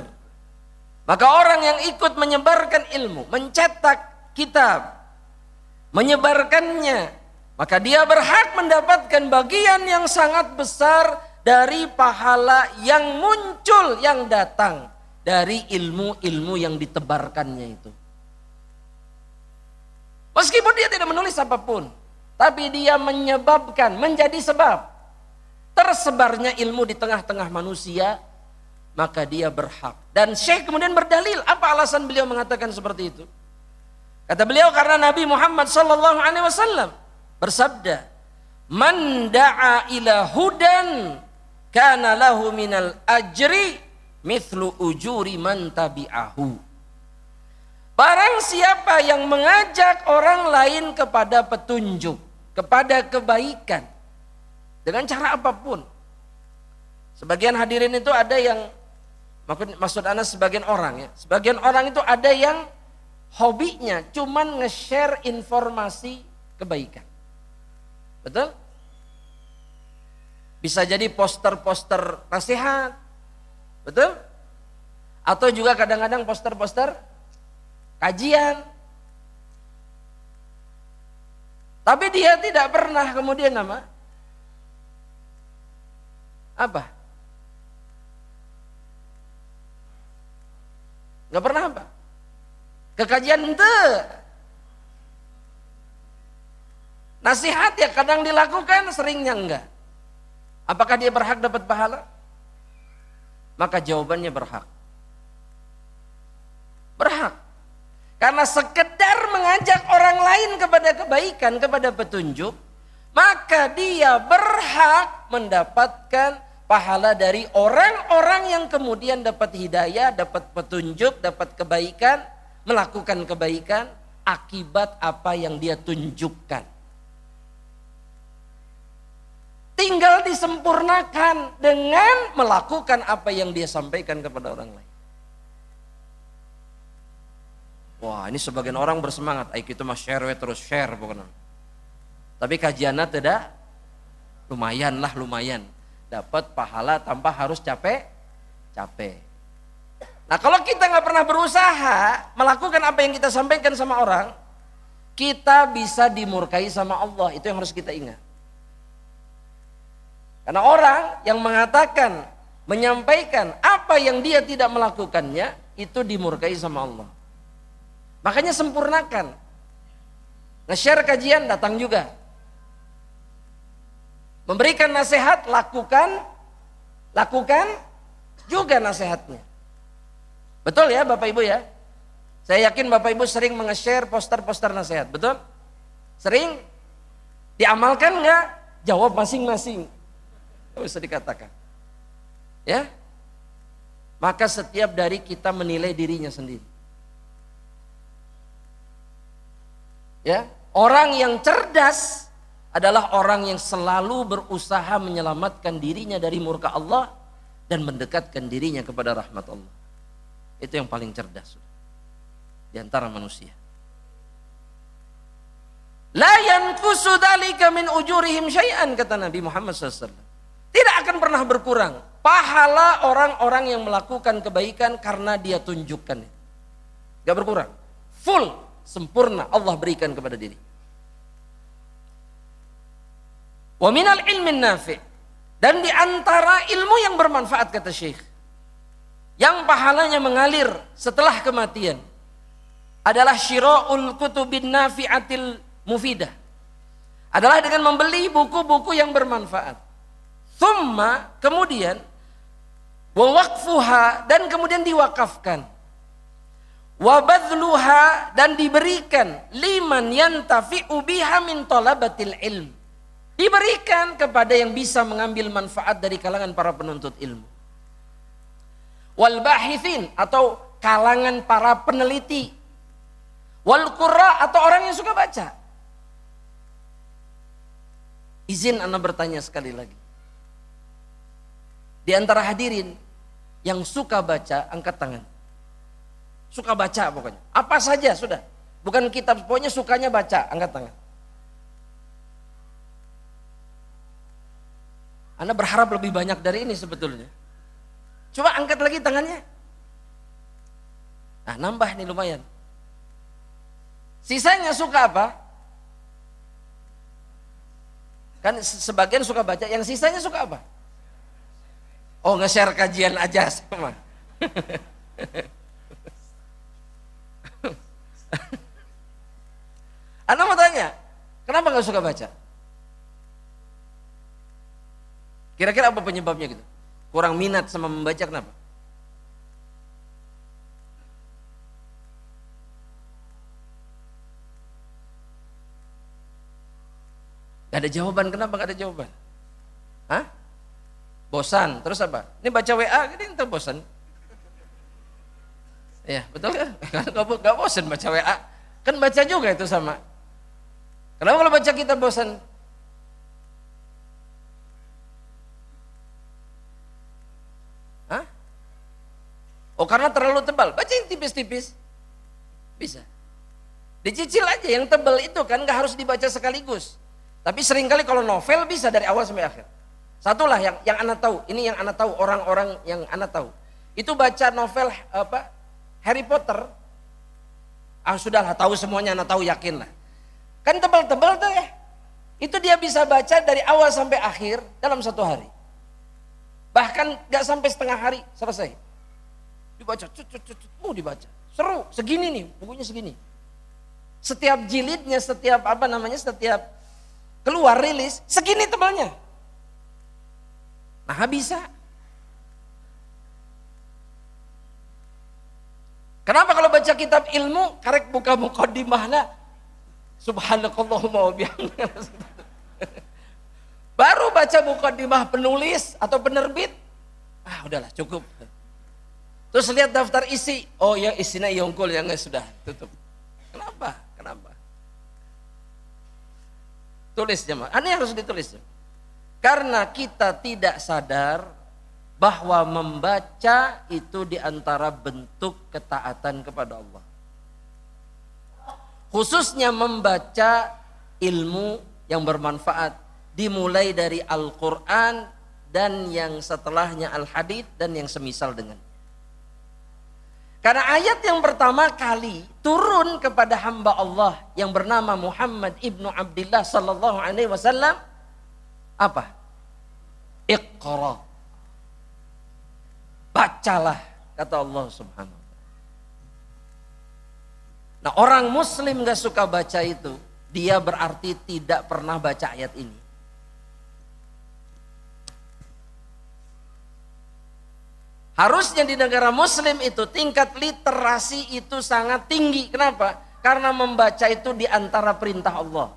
Maka orang yang ikut menyebarkan ilmu, mencetak kitab, menyebarkannya, maka dia berhak mendapatkan bagian yang sangat besar dari pahala yang muncul, yang datang dari ilmu-ilmu yang ditebarkannya itu. Meskipun dia tidak menulis apapun, tapi dia menyebabkan, menjadi sebab tersebarnya ilmu di tengah-tengah manusia, maka dia berhak. Dan Syekh kemudian berdalil, apa alasan beliau mengatakan seperti itu? Kata beliau, karena Nabi Muhammad SAW bersabda, "Man da'a ila hudan kana lahu minal ajri mithlu ujuri man tabi'ahu." Barang siapa yang mengajak orang lain kepada petunjuk, kepada kebaikan, dengan cara apapun. Sebagian hadirin itu ada yang, maksud ana sebagian orang ya, sebagian orang itu ada yang hobinya cuman nge-share informasi kebaikan. Betul? Bisa jadi poster-poster nasihat. Betul? Atau juga kadang-kadang poster-poster kajian. Tapi dia tidak pernah kemudian apa? Gak pernah apa? Kekajian ente. Nasihat ya kadang dilakukan, seringnya enggak. Apakah dia berhak dapat pahala? Maka jawabannya berhak. Berhak. Karena sekedar mengajak orang lain kepada kebaikan, kepada petunjuk, maka dia berhak mendapatkan pahala dari orang-orang yang kemudian dapat hidayah, dapat petunjuk, dapat kebaikan, melakukan kebaikan akibat apa yang dia tunjukkan. Tinggal disempurnakan dengan melakukan apa yang dia sampaikan kepada orang lain. Wah, ini sebagian orang bersemangat, ayo kita mah share terus share pokoknya. Tapi kajiannya tidak, lumayan. Dapat pahala tanpa harus capek. Nah kalau kita nggak pernah berusaha melakukan apa yang kita sampaikan sama orang, kita bisa dimurkai sama Allah. Itu yang harus kita ingat. Karena orang yang mengatakan, menyampaikan apa yang dia tidak melakukannya, itu dimurkai sama Allah. Makanya sempurnakan. Nge-share kajian datang juga. Memberikan nasihat, lakukan juga nasihatnya. Betul ya Bapak Ibu ya? Saya yakin Bapak Ibu sering nge-share poster-poster nasihat, betul? Sering? Diamalkan enggak? Jawab masing-masing. Tidak bisa dikatakan. Ya? Maka setiap dari kita menilai dirinya sendiri. Ya, orang yang cerdas adalah orang yang selalu berusaha menyelamatkan dirinya dari murka Allah dan mendekatkan dirinya kepada rahmat Allah. Itu yang paling cerdas di antara manusia. La yanqusu dzalika min ujurihim syai'an, kata Nabi Muhammad SAW. Tidak akan pernah berkurang pahala orang-orang yang melakukan kebaikan karena dia tunjukkan. Gak berkurang. Full, sempurna Allah berikan kepada diri. Wa minal ilmin nafi', dan di antara ilmu yang bermanfaat, kata Syekh, yang pahalanya mengalir setelah kematian, adalah syira'ul kutubin nafi'atil mufidah, adalah dengan membeli buku-buku yang bermanfaat. Thumma, kemudian wa waqfuha, dan kemudian diwakafkan. Wa badluha, dan diberikan liman yantafi'u biha min talabatil ilm. Diberikan kepada yang bisa mengambil manfaat dari kalangan para penuntut ilmu. Wal bahithin, atau kalangan para peneliti. Wal qurra, atau orang yang suka baca. Izin ana bertanya sekali lagi. Di antara hadirin yang suka baca, angkat tangan. Suka baca pokoknya. Apa saja sudah. Bukan kitab, pokoknya sukanya baca, angkat tangan. Anda berharap lebih banyak dari ini sebetulnya. Coba angkat lagi tangannya. Nah, nambah nih lumayan. Sisanya suka apa? Kan sebagian suka baca, yang sisanya suka apa? Oh, nge-share kajian aja sama. Anda mau tanya, kenapa gak suka baca? Kira-kira apa penyebabnya gitu? Kurang minat sama membaca, kenapa? Gak ada jawaban, kenapa gak ada jawaban? Hah? Bosan, terus apa? Ini baca WA, ini entah bosan. Iya, betul kan? Gak bosan baca WA. Kan baca juga itu sama. Kenapa kalau baca kita bosan? Hah? Oh, karena terlalu tebal. Baca yang tipis-tipis. Bisa. Dicicil aja yang tebal itu kan gak harus dibaca sekaligus. Tapi seringkali kalau novel bisa dari awal sampai akhir. Satulah yang Anda tahu, ini yang Anda tahu, orang-orang yang Anda tahu. Itu baca novel apa? Harry Potter. Ah, sudahlah, tahu semuanya, Anda tahu, yakin lah. Kan tebal-tebal tuh ya. Itu dia bisa baca dari awal sampai akhir dalam satu hari. Bahkan gak sampai setengah hari selesai. Dibaca, dibaca. Seru, segini nih, bukunya segini. Setiap jilidnya, setiap setiap keluar rilis, segini tebalnya. Nah, bisa. Kenapa kalau baca kitab ilmu, karek buka muqaddimahna, subhanakallahumma wa bihamdika. Baru baca muqaddimah penulis atau penerbit, udahlah cukup. Terus lihat daftar isi, oh ya isinya yongkul, yang sudah tutup. Kenapa? Tulis jemaah, ini harus ditulis. Karena kita tidak sadar bahwa membaca itu diantara bentuk ketaatan kepada Allah. Khususnya membaca ilmu yang bermanfaat, dimulai dari Al-Quran dan yang setelahnya Al-Hadits dan yang semisal dengan. Karena ayat yang pertama kali turun kepada hamba Allah yang bernama Muhammad ibnu Abdullah sallallahu alaihi wasallam apa? Iqra. Bacalah, kata Allah Subhanahu wa taala. Nah, orang muslim gak suka baca itu, dia berarti tidak pernah baca ayat ini. Harusnya di negara muslim itu tingkat literasi itu sangat tinggi. Kenapa? Karena membaca itu di antara perintah Allah.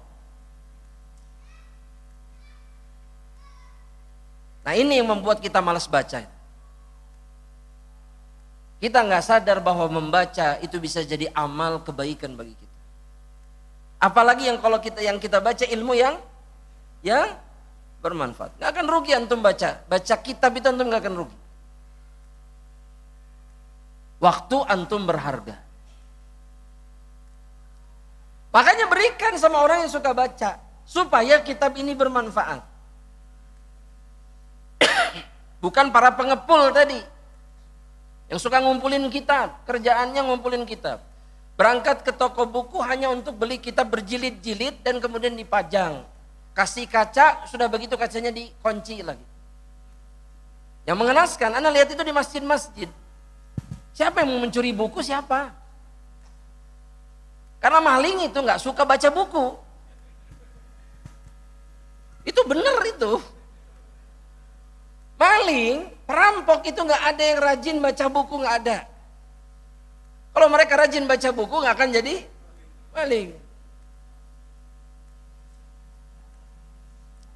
Nah, ini yang membuat kita malas baca. Kita nggak sadar bahwa membaca itu bisa jadi amal kebaikan bagi kita. Apalagi yang kalau kita baca ilmu yang bermanfaat. Nggak akan rugi antum baca kitab itu, antum nggak akan rugi. Waktu antum berharga. Makanya berikan sama orang yang suka baca supaya kitab ini bermanfaat. Bukan para pengepul tadi yang suka ngumpulin kitab, kerjaannya ngumpulin kitab. Berangkat ke toko buku hanya untuk beli kitab berjilid-jilid dan kemudian dipajang. Kasih kaca, sudah begitu kacanya dikunci lagi. Yang mengenaskan, Anda lihat itu di masjid-masjid. Siapa yang mau mencuri buku, siapa? Karena maling itu nggak suka baca buku. Itu benar itu. Maling, perampok itu nggak ada yang rajin baca buku, nggak ada. Kalau mereka rajin baca buku nggak akan jadi maling.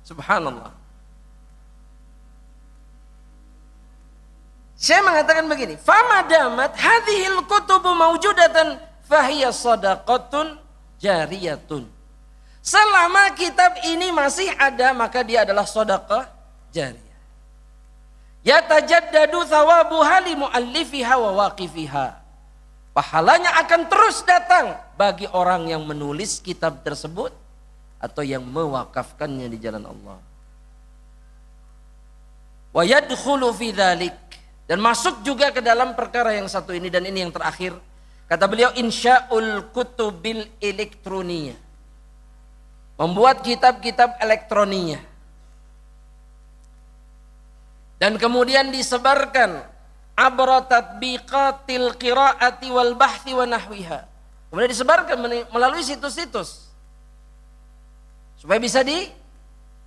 Subhanallah. Saya mengatakan begini, famadamat hadhil kutubu mawjudatan fahiya sadaqatun jariyatun. Selama kitab ini masih ada, maka dia adalah sedekah jariyah. Yatajaddadu thawabuha li muallifiha wa waqifiha. Pahalanya akan terus datang bagi orang yang menulis kitab tersebut atau yang mewakafkannya di jalan Allah. Wa yadkhulu fi dzalik, dan masuk juga ke dalam perkara yang satu ini, dan ini yang terakhir. Kata beliau, insya'ul kutubil elektroniyah, membuat kitab-kitab elektroniknya dan kemudian disebarkan abra tatbiqatil qiraati wal bahthi wa nahwiha. Kemudian disebarkan melalui situs-situs supaya bisa di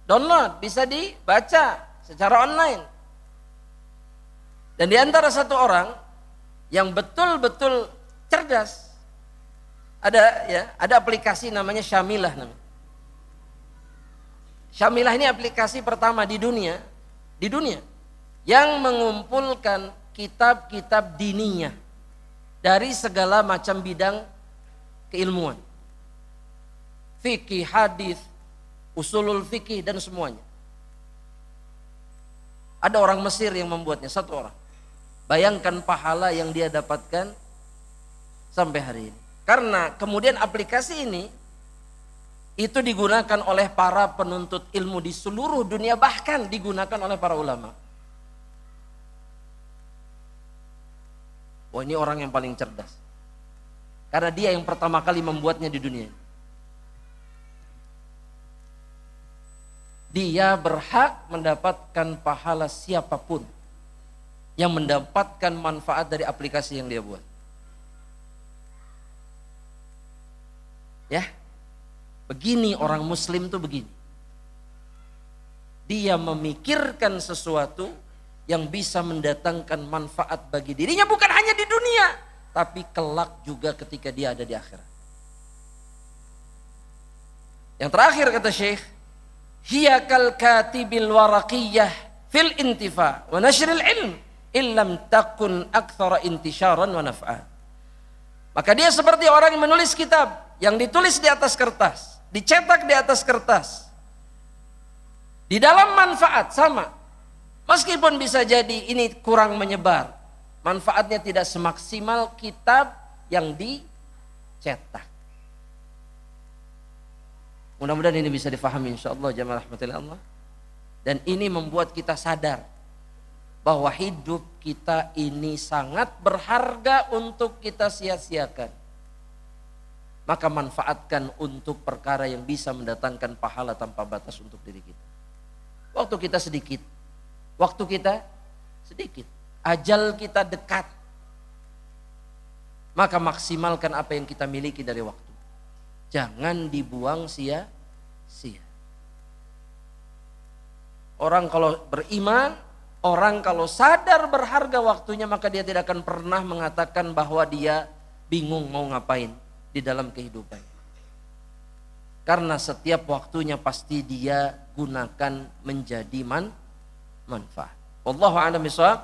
download, bisa dibaca secara online. Dan di antara satu orang yang betul-betul cerdas, ada aplikasi namanya Syamilah namanya. Syamilah ini aplikasi pertama di dunia yang mengumpulkan kitab-kitab diniyah dari segala macam bidang keilmuan. Fikih, hadis, usulul fikih dan semuanya. Ada orang Mesir yang membuatnya, satu orang. Bayangkan pahala yang dia dapatkan sampai hari ini. Karena kemudian aplikasi ini itu digunakan oleh para penuntut ilmu di seluruh dunia, bahkan digunakan oleh para ulama. Wah, ini orang yang paling cerdas. Karena dia yang pertama kali membuatnya di dunia. Dia berhak mendapatkan pahala siapapun yang mendapatkan manfaat dari aplikasi yang dia buat. Ya, begini orang muslim tuh begini. Dia memikirkan sesuatu yang bisa mendatangkan manfaat bagi dirinya, bukan hanya di dunia, tapi kelak juga ketika dia ada di akhirat. Yang terakhir kata Syekh, hiya kal katibil waraqiyah fil intifa wa nashril ilm illam takun akthara intisharan wa naf'a. Maka dia seperti orang yang menulis kitab yang ditulis di atas kertas, dicetak di atas kertas. Di dalam manfaat sama. Meskipun bisa jadi ini kurang menyebar, manfaatnya tidak semaksimal kitab yang dicetak. Mudah-mudahan ini bisa difahami insyaallah jamaah rahmatillah Allah. Dan ini membuat kita sadar bahwa hidup kita ini sangat berharga untuk kita sia-siakan. Maka manfaatkan untuk perkara yang bisa mendatangkan pahala tanpa batas untuk diri kita. Waktu kita sedikit, ajal kita dekat, maka maksimalkan apa yang kita miliki dari waktu. Jangan dibuang sia-sia. Orang kalau beriman, orang kalau sadar berharga waktunya, maka dia tidak akan pernah mengatakan bahwa dia bingung mau ngapain di dalam kehidupan. Karena setiap waktunya pasti dia gunakan menjadi manfaat. Wallahu a'lam bishawab.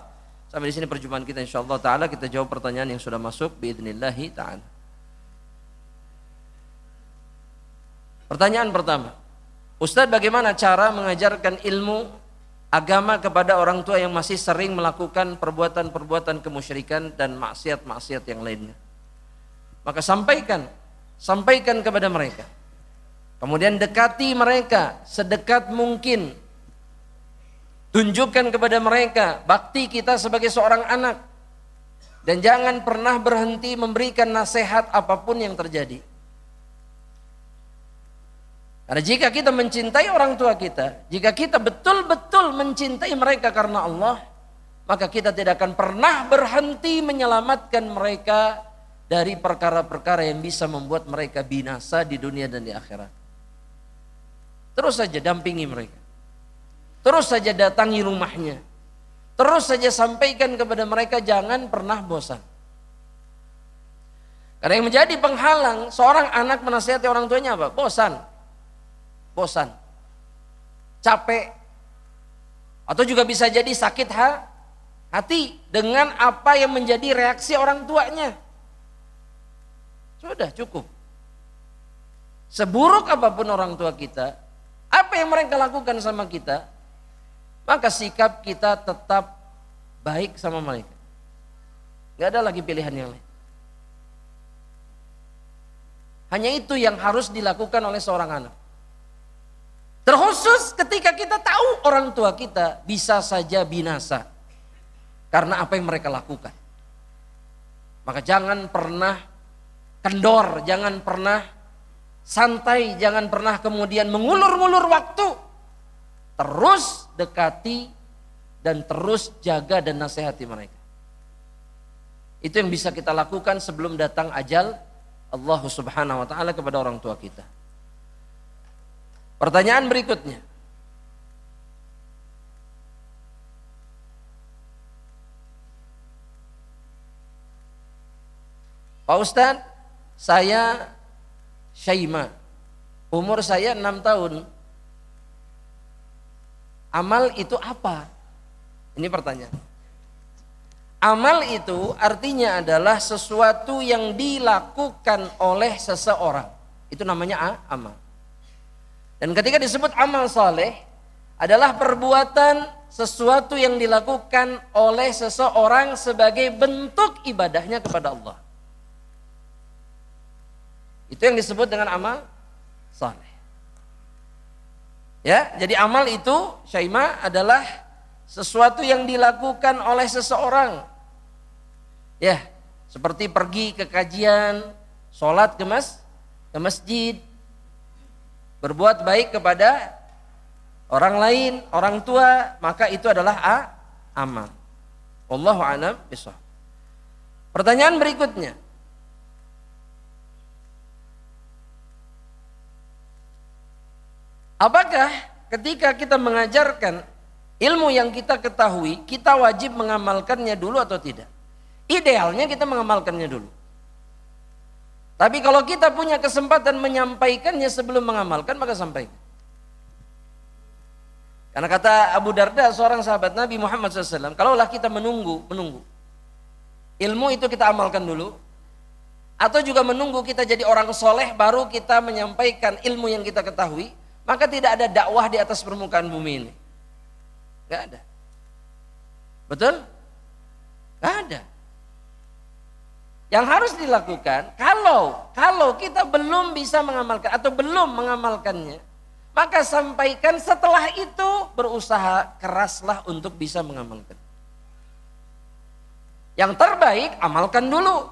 Sampai di sini perjumpaan kita insyaallah taala. Kita jawab pertanyaan yang sudah masuk biidznillah taala. Pertanyaan pertama, Ustadz, bagaimana cara mengajarkan ilmu agama kepada orang tua yang masih sering melakukan perbuatan-perbuatan kemusyrikan dan maksiat-maksiat yang lainnya? Maka sampaikan kepada mereka. Kemudian dekati mereka sedekat mungkin. Tunjukkan kepada mereka bakti kita sebagai seorang anak. Dan jangan pernah berhenti memberikan nasihat apapun yang terjadi. Karena jika kita mencintai orang tua kita, jika kita betul-betul mencintai mereka karena Allah, maka kita tidak akan pernah berhenti menyelamatkan mereka dari perkara-perkara yang bisa membuat mereka binasa di dunia dan di akhirat. Terus saja dampingi mereka. Terus saja datangi rumahnya. Terus saja sampaikan kepada mereka, jangan pernah bosan. Karena yang menjadi penghalang seorang anak menasihati orang tuanya apa? Bosan. Capek. Atau juga bisa jadi sakit hati dengan apa yang menjadi reaksi orang tuanya. Sudah cukup. Seburuk apapun orang tua kita, apa yang mereka lakukan sama kita, maka sikap kita tetap baik sama mereka. Gak ada lagi pilihan yang lain. Hanya itu yang harus dilakukan oleh seorang anak. Terkhusus ketika kita tahu orang tua kita bisa saja binasa karena apa yang mereka lakukan. Maka jangan pernah kendor, jangan pernah santai, jangan pernah kemudian mengulur-ngulur waktu. Terus dekati dan terus jaga dan nasihati mereka. Itu yang bisa kita lakukan sebelum datang ajal Allah Subhanahu wa taala kepada orang tua kita. Pertanyaan berikutnya. Pak Ustadz, saya Syaima, umur saya 6 tahun. Amal itu apa? Ini pertanyaan. Amal itu artinya adalah sesuatu yang dilakukan oleh seseorang. Itu namanya amal. Dan ketika disebut amal saleh adalah perbuatan sesuatu yang dilakukan oleh seseorang sebagai bentuk ibadahnya kepada Allah. Itu yang disebut dengan amal saleh. Ya, jadi amal itu Syaima adalah sesuatu yang dilakukan oleh seseorang. Ya, seperti pergi ke kajian, sholat ke masjid, berbuat baik kepada orang lain, orang tua, maka itu adalah amal. Wallahu a'lam bishawab. Pertanyaan berikutnya. Apakah ketika kita mengajarkan ilmu yang kita ketahui, kita wajib mengamalkannya dulu atau tidak? Idealnya kita mengamalkannya dulu. Tapi kalau kita punya kesempatan menyampaikannya sebelum mengamalkan, maka sampaikan. Karena kata Abu Darda, seorang sahabat Nabi Muhammad SAW, kalaulah kita menunggu, ilmu itu kita amalkan dulu, atau juga menunggu kita jadi orang soleh baru kita menyampaikan ilmu yang kita ketahui, maka tidak ada dakwah di atas permukaan bumi ini. Gak ada. Betul? Gak ada. Yang harus dilakukan, kalau kita belum bisa mengamalkan atau belum mengamalkannya, maka sampaikan, setelah itu berusaha keraslah untuk bisa mengamalkan. Yang terbaik amalkan dulu,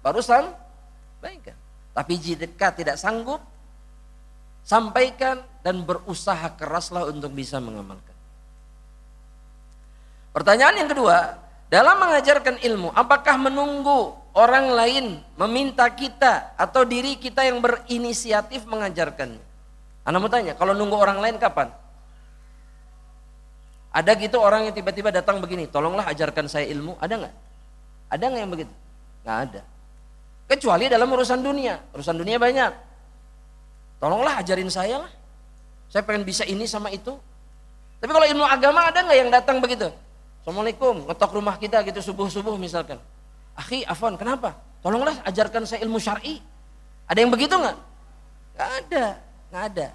baru sampaikan. Tapi jika tidak sanggup, sampaikan dan berusaha keraslah untuk bisa mengamalkan. Pertanyaan yang kedua, dalam mengajarkan ilmu, apakah menunggu orang lain meminta kita atau diri kita yang berinisiatif mengajarkannya? Anda mau tanya, kalau nunggu orang lain kapan? Ada gitu orang yang tiba-tiba datang begini, tolonglah ajarkan saya ilmu, ada nggak? Ada nggak yang begitu? Nggak ada. Kecuali dalam urusan dunia banyak. Tolonglah ajarin saya lah, saya pengen bisa ini sama itu. Tapi kalau ilmu agama ada nggak yang datang begitu? Assalamualaikum, ngetok rumah kita gitu subuh-subuh misalkan. Akhi, afwan, kenapa? Tolonglah ajarkan saya ilmu syar'i. Ada yang begitu nggak? Nggak ada.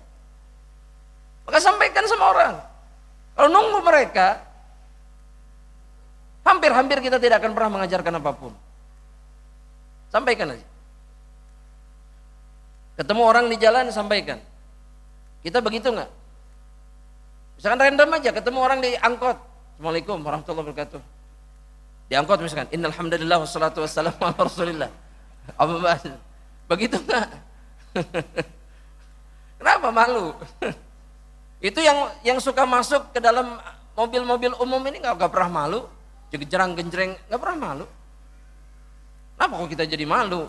Maka sampaikan sama orang. Kalau nunggu mereka, hampir kita tidak akan pernah mengajarkan apapun. Sampaikan aja. Ketemu orang di jalan, sampaikan. Kita begitu nggak? Misalkan random aja, ketemu orang di angkot. Assalamualaikum warahmatullahi wabarakatuh. Di angkot misalkan, innal hamdalillah wassalatu wassalamu ala rasulillah. Begitu enggak? Kenapa malu? Itu yang suka masuk ke dalam mobil-mobil umum ini enggak pernah malu. Jegerang-genjreng enggak pernah malu. Kenapa kok kita jadi malu?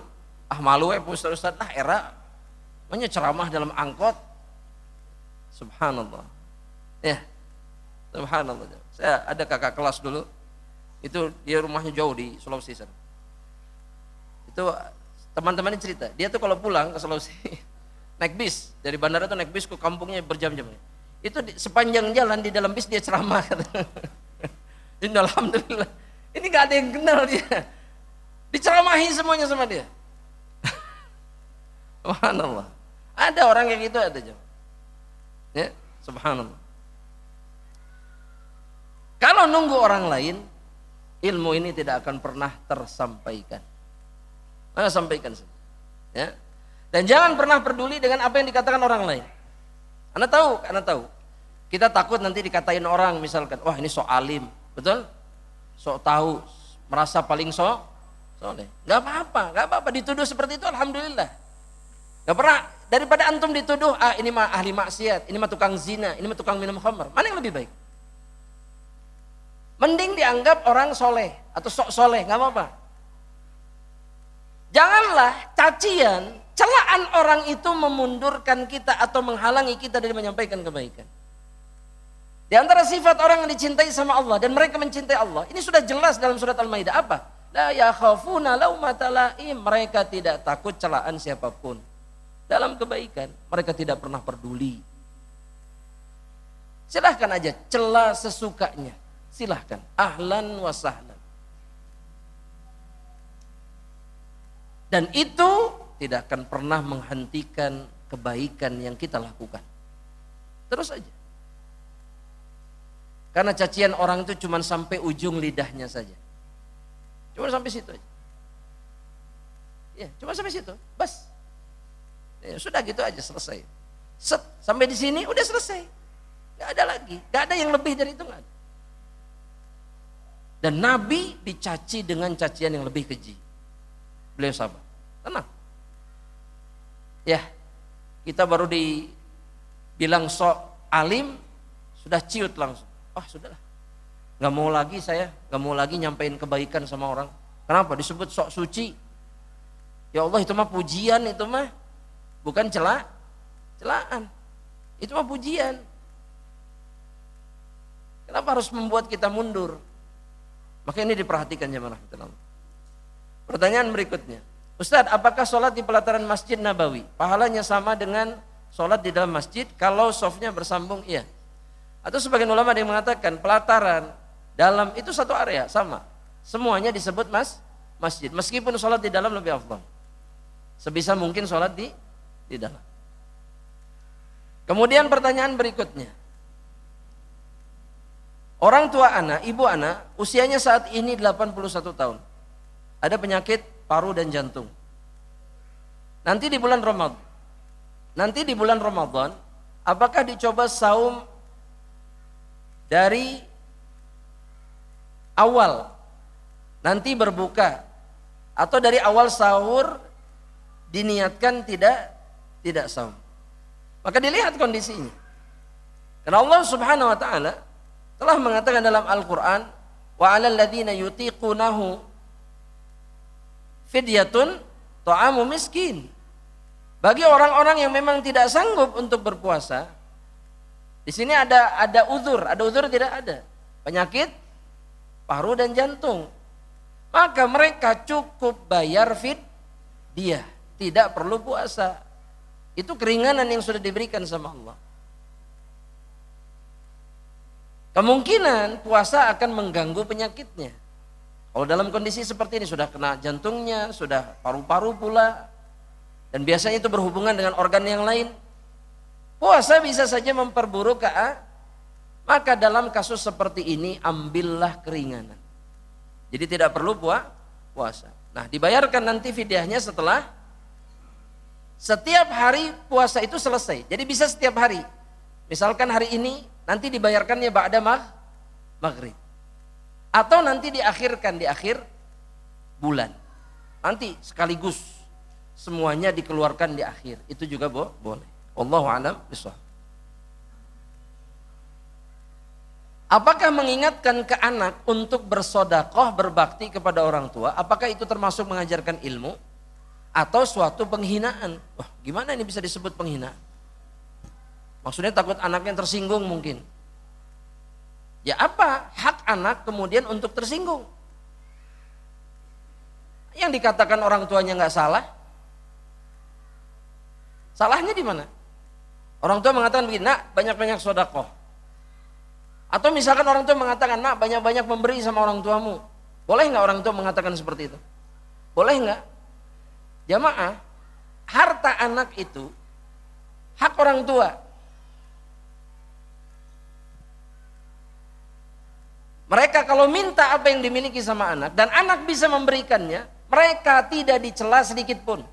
Malu Ustaz lah era banyak ceramah dalam angkot. Subhanallah. Ya. Subhanallah. Saya ada kakak kelas dulu, itu dia rumahnya jauh di Sulawesi sana. Itu teman-teman ini cerita, dia tuh kalau pulang ke Sulawesi naik bis, dari bandara tuh naik bis ke kampungnya berjam-jam. Itu sepanjang jalan di dalam bis dia ceramah. Ini alhamdulillah, ini gak ada yang kenal dia, diceramahi semuanya sama dia. Subhanallah. Ada orang yang gitu, ada jemaah. Ya, subhanallah. Kalau nunggu orang lain, ilmu ini tidak akan pernah tersampaikan. Maka sampaikan saja. Ya. Dan jangan pernah peduli dengan apa yang dikatakan orang lain. Anda tahu. Kita takut nanti dikatain orang misalkan, wah ini sok alim, betul? Sok tahu, merasa paling soleh. Gak apa-apa dituduh seperti itu, alhamdulillah. Gak pernah, daripada antum dituduh, ini mah ahli maksiat, ini mah tukang zina, ini mah tukang minum khamar. Mana yang lebih baik? Mending dianggap orang soleh atau sok soleh, gak apa-apa. Janganlah cacian, celaan orang itu memundurkan kita atau menghalangi kita dari menyampaikan kebaikan. Di antara sifat orang yang dicintai sama Allah dan mereka mencintai Allah, ini sudah jelas dalam surat Al-Maidah apa? La yakhafuna laumata laim, mereka tidak takut celaan siapapun. Dalam kebaikan, mereka tidak pernah peduli. Silahkan aja cela sesukanya, silahkan, ahlan wa sahlan. Dan itu tidak akan pernah menghentikan kebaikan yang kita lakukan. Terus aja. Karena cacian orang itu cuma sampai ujung lidahnya saja. Cuma sampai situ aja. Ya, cuma sampai situ. Bas. Ya, sudah gitu aja, selesai. Set, sampai di sini udah selesai. Gak ada lagi. Gak ada yang lebih dari itu, gak ada. Dan Nabi dicaci dengan cacian yang lebih keji. Beliau sabar. Tenang. Ya, kita baru dibilang sok alim, sudah ciut langsung. Sudahlah, gak mau lagi saya, gak mau lagi nyampein kebaikan sama orang. Kenapa? Disebut sok suci. Ya Allah, itu mah pujian, itu mah bukan celaan. Itu mah pujian. Kenapa harus membuat kita mundur? Maka ini diperhatikan jemaah. Pertanyaan berikutnya, Ustadz, apakah sholat di pelataran Masjid Nabawi pahalanya sama dengan sholat di dalam masjid kalau softnya bersambung? Iya. Atau sebagian ulama yang mengatakan pelataran dalam itu satu area sama, semuanya disebut masjid. Meskipun sholat di dalam lebih afdal, sebisa mungkin sholat di dalam. Kemudian pertanyaan berikutnya, orang tua anak, ibu anak, usianya saat ini 81 tahun, ada penyakit paru dan jantung. Nanti di bulan Ramadan, apakah dicoba saum dari awal nanti berbuka atau dari awal sahur diniatkan tidak saum? Maka dilihat kondisinya. Karena Allah Subhanahu wa taala telah mengatakan dalam Al-Qur'an, wa 'alal ladzina yutiqunahu fidyatun ta'amu miskin. Bagi orang-orang yang memang tidak sanggup untuk berpuasa, di sini ada uzur tidak ada. Penyakit paru dan jantung. Maka mereka cukup bayar fidyah, tidak perlu puasa. Itu keringanan yang sudah diberikan sama Allah. Kemungkinan puasa akan mengganggu penyakitnya. Kalau dalam kondisi seperti ini sudah kena jantungnya, sudah paru-paru pula, dan biasanya itu berhubungan dengan organ yang lain, puasa bisa saja memperburuk maka dalam kasus seperti ini ambillah keringanan. Jadi tidak perlu puasa. Nah, dibayarkan nanti fidyahnya setelah setiap hari puasa itu selesai. Jadi bisa setiap hari. Misalkan hari ini nanti dibayarkannya ba'da maghrib. Atau nanti diakhirkan di akhir bulan. Nanti sekaligus semuanya dikeluarkan di akhir. Itu juga boleh. Wallahu a'lam bishawab. Apakah mengingatkan ke anak untuk bersedekah, berbakti kepada orang tua, apakah itu termasuk mengajarkan ilmu atau suatu penghinaan? Wah, gimana ini bisa disebut penghinaan? Maksudnya takut anaknya tersinggung mungkin. Ya apa hak anak kemudian untuk tersinggung? Yang dikatakan orang tuanya nggak salah, Salahnya di mana? Orang tua mengatakan begini, nak banyak-banyak sedekah. Atau misalkan orang tua mengatakan, nak banyak-banyak memberi sama orang tuamu. Boleh nggak orang tua mengatakan seperti itu? Boleh nggak? Jamaah, harta anak itu hak orang tua. Mereka kalau minta apa yang dimiliki sama anak dan anak bisa memberikannya, mereka tidak dicela sedikit pun.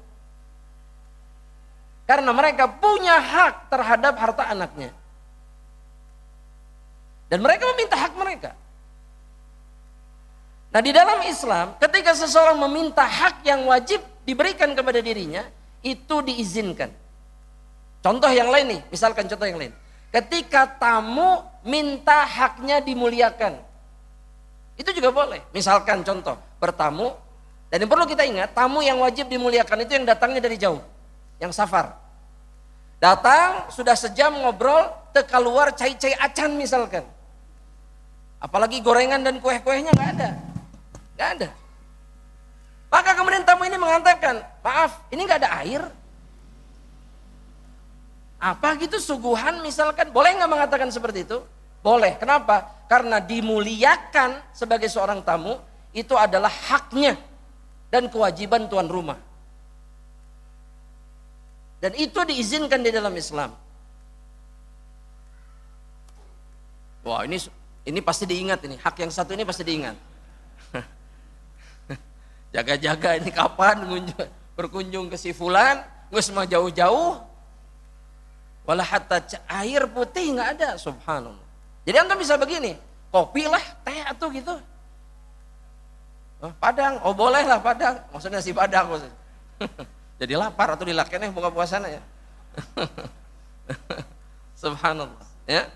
Karena mereka punya hak terhadap harta anaknya. Dan mereka meminta hak mereka. Nah, di dalam Islam, ketika seseorang meminta hak yang wajib diberikan kepada dirinya, itu diizinkan. Contoh yang lain nih, misalkan contoh yang lain. Ketika tamu minta haknya dimuliakan, itu juga boleh. Misalkan contoh, bertamu, dan yang perlu kita ingat, tamu yang wajib dimuliakan itu yang datangnya dari jauh, yang safar. Datang, sudah sejam ngobrol, keluar cai-cai acan misalkan. Apalagi gorengan dan kue-kuehnya nggak ada. Nggak ada. Maka kemudian tamu ini mengatakan, maaf, ini nggak ada air. Apa gitu suguhan misalkan, boleh nggak mengatakan seperti itu? Boleh. Kenapa? Karena dimuliakan sebagai seorang tamu itu adalah haknya dan kewajiban tuan rumah. Dan itu diizinkan di dalam Islam. Wah, ini pasti diingat ini. Hak yang satu ini pasti diingat. Jaga-jaga ini kapan berkunjung ke si fulan, geus mah jauh-jauh. Wala hatta air putih nggak ada, subhanallah. Jadi antum bisa begini, kopi lah, teh atau gitu. Padang, oh boleh lah Padang, maksudnya si Padang maksudnya. Jadi lapar atau dilakukan buka puasana ya. Subhanallah, ya.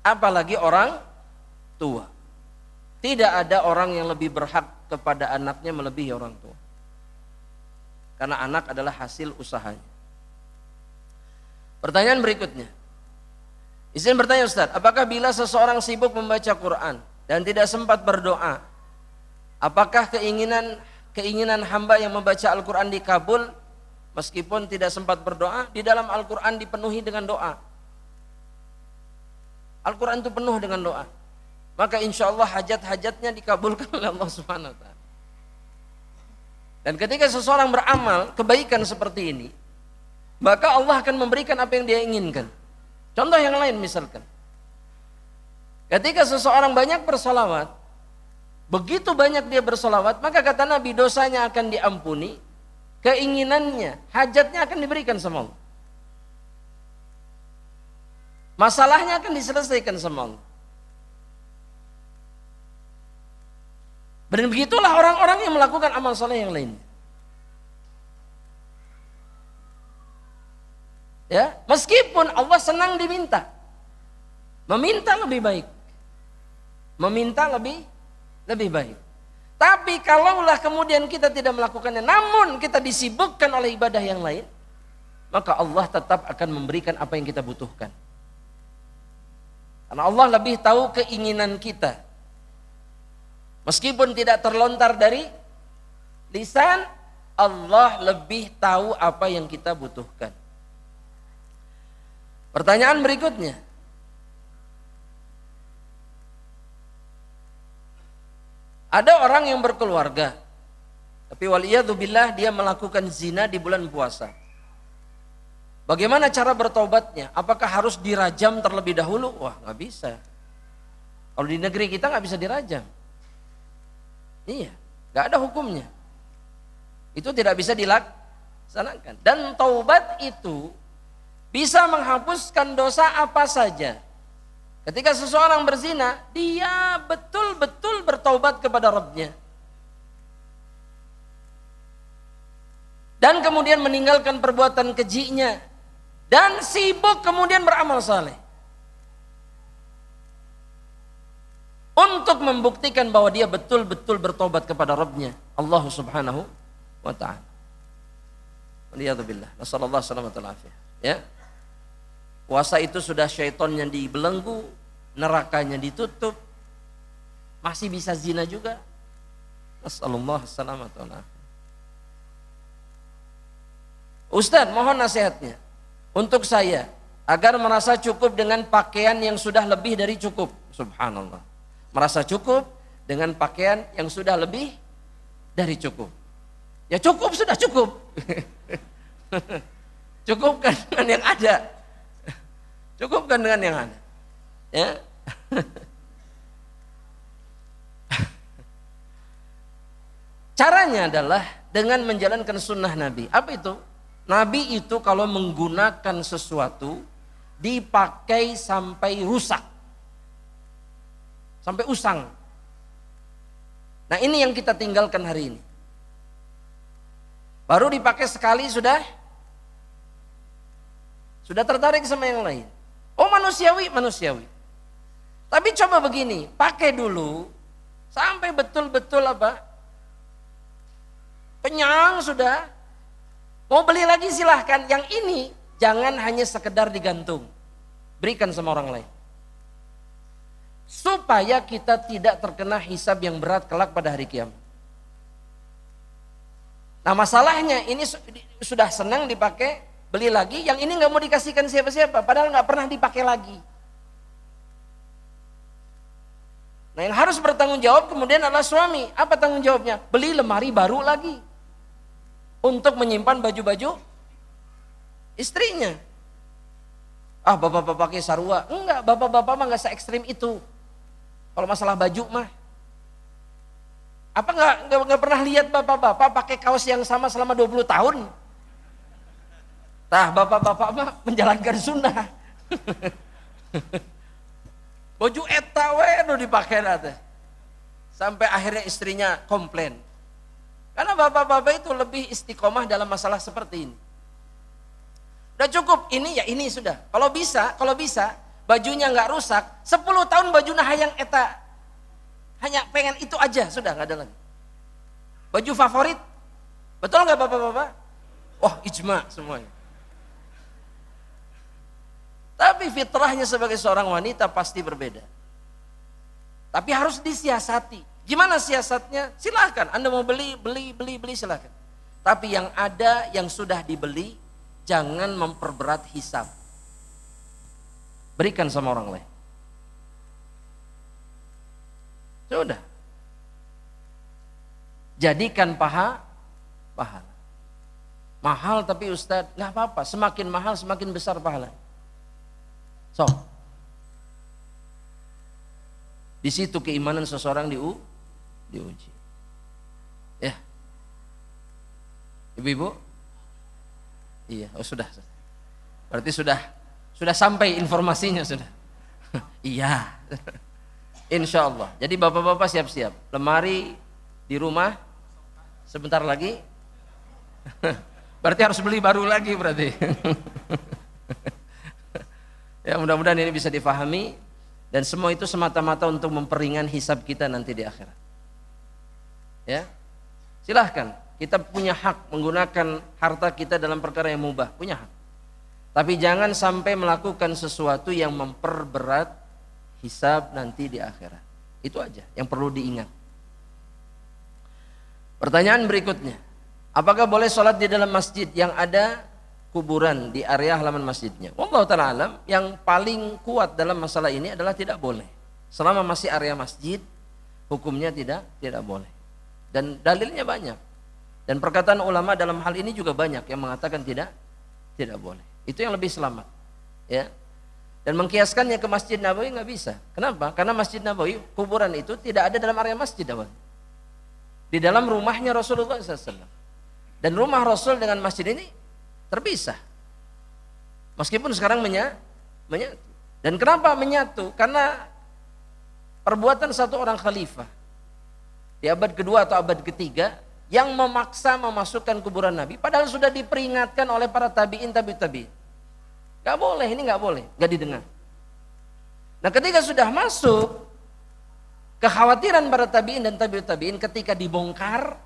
Apalagi orang tua. Tidak ada orang yang lebih berhak kepada anaknya melebihi orang tua. Karena anak adalah hasil usahanya. Pertanyaan berikutnya. Izin bertanya Ustaz, apakah bila seseorang sibuk membaca Quran dan tidak sempat berdoa, apakah keinginan hamba yang membaca Al-Quran dikabul meskipun tidak sempat berdoa? Di dalam Al-Quran dipenuhi dengan doa. Al-Quran itu penuh dengan doa. Maka insya Allah hajat-hajatnya dikabulkan oleh Allah Subhanahu Wa Taala. Dan ketika seseorang beramal kebaikan seperti ini, maka Allah akan memberikan apa yang dia inginkan. Contoh yang lain misalkan, ketika seseorang banyak bersolawat, begitu banyak dia bersolawat, maka kata Nabi dosanya akan diampuni, keinginannya, hajatnya akan diberikan sama Allah. Masalahnya akan diselesaikan sama Allah. Dan begitulah orang-orang yang melakukan amal soleh yang lain. Ya, meskipun Allah senang diminta, meminta lebih baik, meminta lebih baik. Tapi kalaulah kemudian kita tidak melakukannya, namun kita disibukkan oleh ibadah yang lain, maka Allah tetap akan memberikan apa yang kita butuhkan. Karena Allah lebih tahu keinginan kita, meskipun tidak terlontar dari lisan, Allah lebih tahu apa yang kita butuhkan. Pertanyaan berikutnya, ada orang yang berkeluarga, tapi waliyadzubillah dia melakukan zina di bulan puasa. Bagaimana cara bertobatnya? Apakah harus dirajam terlebih dahulu? Wah, nggak bisa. Kalau di negeri kita nggak bisa dirajam. Iya, nggak ada hukumnya. Itu tidak bisa dilaksanakan. Dan taubat itu bisa menghapuskan dosa apa saja. Ketika seseorang berzina, dia betul-betul bertaubat kepada Rabbnya. Dan kemudian meninggalkan perbuatan kejinya. Dan sibuk kemudian beramal saleh. Untuk membuktikan bahwa dia betul-betul bertaubat kepada Rabbnya. Allah Subhanahu wa ta'ala. Waliyadzubillah. Nasallallahu alaihi wasallam. Ya. Puasa itu sudah syaitonnya dibelenggu, nerakanya ditutup, masih bisa zina juga. Nasallallahu alaihi wasallam. Ustaz, mohon nasihatnya. untuk saya agar merasa cukup dengan pakaian yang sudah lebih dari cukup. Subhanallah. Merasa cukup dengan pakaian yang sudah lebih dari cukup. Ya cukup, sudah cukup. Cukupkan dengan yang ada. Cukupkan dengan yang ada. Ya. Caranya adalah dengan menjalankan sunnah Nabi. Apa itu? Nabi itu kalau menggunakan sesuatu dipakai sampai rusak, sampai usang. Nah ini yang kita tinggalkan hari ini. Baru dipakai sekali sudah tertarik sama yang lain. Oh manusiawi. Tapi coba begini, pakai dulu sampai betul-betul kenyang sudah. Mau beli lagi silahkan. Yang ini jangan hanya sekedar digantung. Berikan sama orang lain. Supaya kita tidak terkena hisab yang berat kelak pada hari kiamat. Nah masalahnya ini sudah senang dipakai, beli lagi. Yang ini nggak mau dikasihkan siapa-siapa. Padahal nggak pernah dipakai lagi. Nah yang harus bertanggung jawab kemudian adalah suami. Apa tanggung jawabnya? Beli lemari baru lagi. Untuk menyimpan baju-baju istrinya. Ah bapak-bapak pakai sarua. Enggak, bapak-bapak mah enggak se-ekstrim itu. Kalau masalah baju mah. Apa enggak pernah lihat bapak-bapak pakai kaos yang sama selama 20 tahun? Tah bapak-bapak mah menjalankan sunnah. Baju eta we nu dipakai teh. Sampai akhirnya istrinya komplain. Karena bapak-bapak itu lebih istiqomah dalam masalah seperti ini. Udah cukup, ini ya ini sudah. Kalau bisa, bajunya nggak rusak, 10 tahun bajunya hayang eta. Hanya pengen itu aja, sudah nggak ada lagi. Baju favorit, betul nggak bapak-bapak? Wah ijma semuanya. Tapi fitrahnya sebagai seorang wanita pasti berbeda. Tapi harus disiasati. Gimana siasatnya? Silahkan, Anda mau beli silahkan. Tapi yang ada, yang sudah dibeli, jangan memperberat hisab. Berikan sama orang lain. Sudah. Jadikan pahala. Mahal tapi Ustadz, nggak apa-apa. Semakin mahal semakin besar pahala. Di situ keimanan seseorang diuji. Ya. Ibu-ibu? Iya, oh sudah. Berarti sudah sampai informasinya sudah. Iya. Insya Allah. Jadi bapak-bapak siap-siap. Lemari di rumah sebentar lagi. Berarti harus beli baru lagi berarti. Ya mudah-mudahan ini bisa difahami. Dan semua itu semata-mata untuk memperingan hisab kita nanti di akhirat. Ya, silahkan. Kita punya hak menggunakan harta kita dalam perkara yang mubah, punya hak. Tapi jangan sampai melakukan sesuatu yang memperberat hisab nanti di akhirat. Itu aja yang perlu diingat. Pertanyaan berikutnya, apakah boleh sholat di dalam masjid yang ada kuburan di area halaman masjidnya? Wallahu ta'ala alam, yang paling kuat dalam masalah ini adalah tidak boleh. Selama masih area masjid, hukumnya tidak boleh. Dan dalilnya banyak. Dan perkataan ulama dalam hal ini juga banyak yang mengatakan tidak boleh. Itu yang lebih selamat. Ya. Dan mengkiaskannya ke Masjid Nabawi nggak bisa. Kenapa? Karena Masjid Nabawi, kuburan itu tidak ada dalam area masjid awal. Di dalam rumahnya Rasulullah SAW. Dan rumah Rasul dengan masjid ini terpisah. Meskipun sekarang menyatu. Dan kenapa menyatu? Karena perbuatan satu orang khalifah di abad kedua atau abad ketiga yang memaksa memasukkan kuburan Nabi, padahal sudah diperingatkan oleh para tabi'in. Gak boleh, ini gak boleh, gak didengar. Nah ketika sudah masuk, kekhawatiran para tabi'in dan tabi'in ketika dibongkar,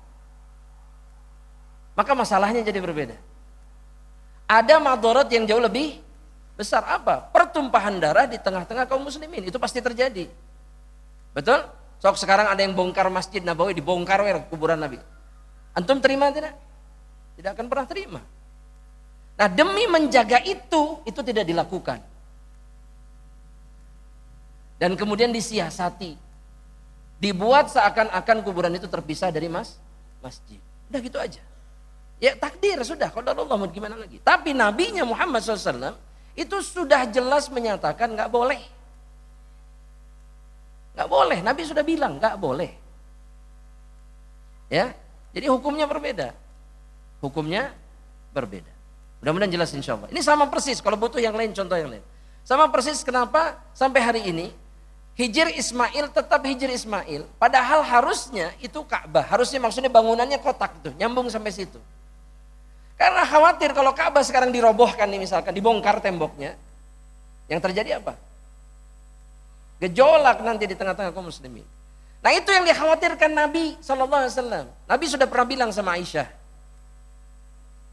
maka masalahnya jadi berbeda. Ada madarat yang jauh lebih besar. Apa? Pertumpahan darah di tengah-tengah kaum muslimin, itu pasti terjadi. Betul? Sok sekarang ada yang bongkar Masjid Nabawi, dibongkar kuburan Nabi. Antum terima tidak? Tidak akan pernah terima. Nah, demi menjaga itu tidak dilakukan. Dan kemudian disiasati. Dibuat seakan-akan kuburan itu terpisah dari masjid. Udah gitu aja. Ya takdir sudah, qadar Allah mau gimana lagi. Tapi nabinya Muhammad SAW itu sudah jelas menyatakan nggak boleh. Nggak boleh, Nabi sudah bilang nggak boleh. Ya, jadi hukumnya berbeda. Hukumnya berbeda. Mudah-mudahan jelas insya Allah. Ini sama persis, kalau butuh yang lain, contoh yang lain. Sama persis kenapa sampai hari ini Hijr Ismail tetap Hijr Ismail. Padahal harusnya itu Ka'bah. Harusnya maksudnya bangunannya kotak tuh, nyambung sampai situ. Karena khawatir kalau Ka'bah sekarang dirobohkan nih misalkan, dibongkar temboknya. Yang terjadi apa? Gejolak nanti di tengah-tengah kaum muslimin. Nah itu yang dikhawatirkan Nabi SAW. Nabi sudah pernah bilang sama Aisyah.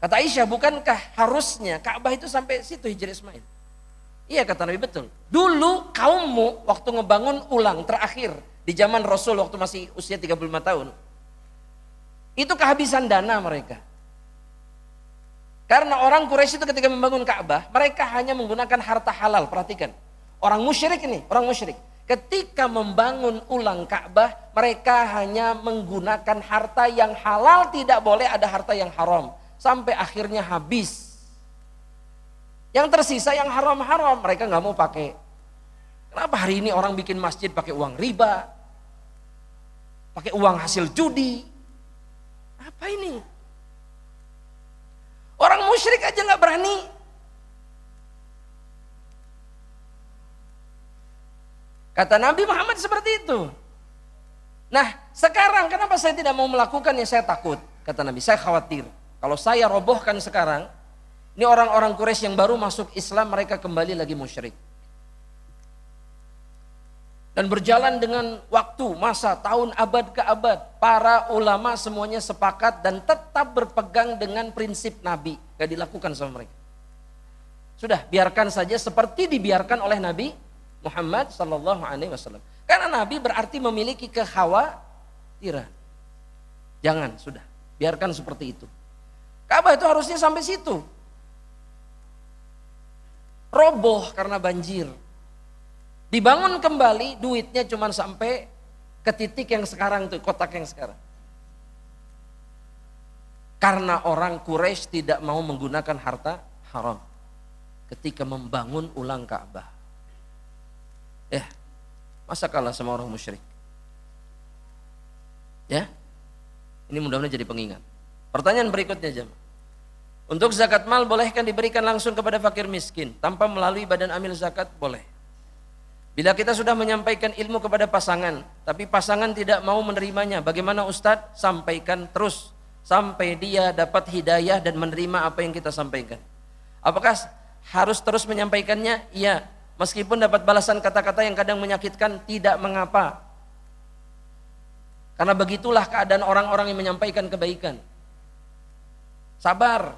Kata Aisyah, bukankah harusnya Ka'bah itu sampai situ Hijr Ismail? Iya kata Nabi, betul. Dulu kaummu waktu ngebangun ulang terakhir di zaman Rasul waktu masih usia 35 tahun. Itu kehabisan dana mereka. Karena orang Quraisy itu ketika membangun Ka'bah, mereka hanya menggunakan harta halal, perhatikan. Orang musyrik ini, orang musyrik. Ketika membangun ulang Ka'bah, mereka hanya menggunakan harta yang halal, tidak boleh ada harta yang haram. Sampai akhirnya habis. Yang tersisa yang haram-haram, mereka nggak mau pakai. Kenapa hari ini orang bikin masjid pakai uang riba? Pakai uang hasil judi? Apa ini? Orang musyrik aja nggak berani. Kata Nabi Muhammad seperti itu. Nah sekarang kenapa saya tidak mau melakukannya? Saya takut. Kata Nabi, saya khawatir. Kalau saya robohkan sekarang, ini orang-orang Quraisy yang baru masuk Islam, mereka kembali lagi musyrik. Dan berjalan dengan waktu, masa, tahun, abad ke abad, para ulama semuanya sepakat dan tetap berpegang dengan prinsip Nabi. Gak dilakukan sama mereka. Sudah, biarkan saja seperti dibiarkan oleh Nabi Muhammad SAW. Karena Nabi berarti memiliki kekhawatiran. Jangan, sudah, biarkan seperti itu. Ka'bah itu harusnya sampai situ. Roboh karena banjir. Dibangun kembali, duitnya cuma sampai ke titik yang sekarang tuh, kotak yang sekarang. Karena orang Quraisy tidak mau menggunakan harta haram ketika membangun ulang Ka'bah. Masa kalah sama orang musyrik? Ya, ini mudah-mudahan jadi pengingat. Pertanyaan berikutnya jemaah. Untuk zakat mal bolehkah diberikan langsung kepada fakir miskin tanpa melalui badan amil zakat? Boleh. Bila kita sudah menyampaikan ilmu kepada pasangan, tapi pasangan tidak mau menerimanya, bagaimana Ustadz? Sampaikan terus sampai dia dapat hidayah dan menerima apa yang kita sampaikan. Apakah harus terus menyampaikannya? Iya. Meskipun dapat balasan kata-kata yang kadang menyakitkan, tidak mengapa. Karena begitulah keadaan orang-orang yang menyampaikan kebaikan. Sabar.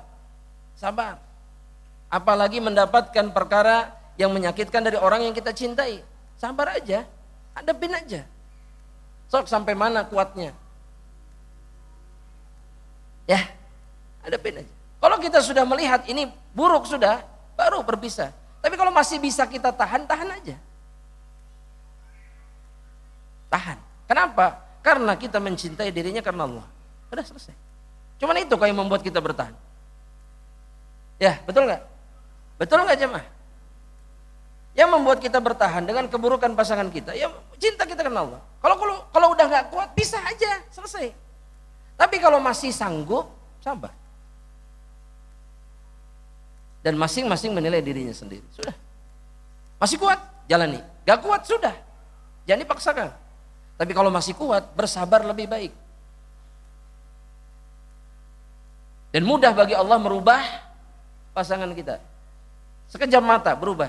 Sabar. Apalagi mendapatkan perkara yang menyakitkan dari orang yang kita cintai. Sabar aja, hadapin aja. Sok sampai mana kuatnya. Ya, hadapin aja. Kalau kita sudah melihat ini buruk sudah, baru berpisah. Tapi kalau masih bisa kita tahan, tahan aja. Tahan. Kenapa? Karena kita mencintai dirinya karena Allah. Sudah selesai. Cuman itu yang membuat kita bertahan. Ya, betul nggak? Betul nggak jemaah? Yang membuat kita bertahan dengan keburukan pasangan kita, ya cinta kita karena Allah. Kalau udah nggak kuat, pisah aja, selesai. Tapi kalau masih sanggup, sabar. Dan masing-masing menilai dirinya sendiri. Sudah. Masih kuat, jalani. Gak kuat, sudah. Jangan dipaksakan. Tapi kalau masih kuat, bersabar lebih baik. Dan mudah bagi Allah merubah pasangan kita. Sekejap mata berubah.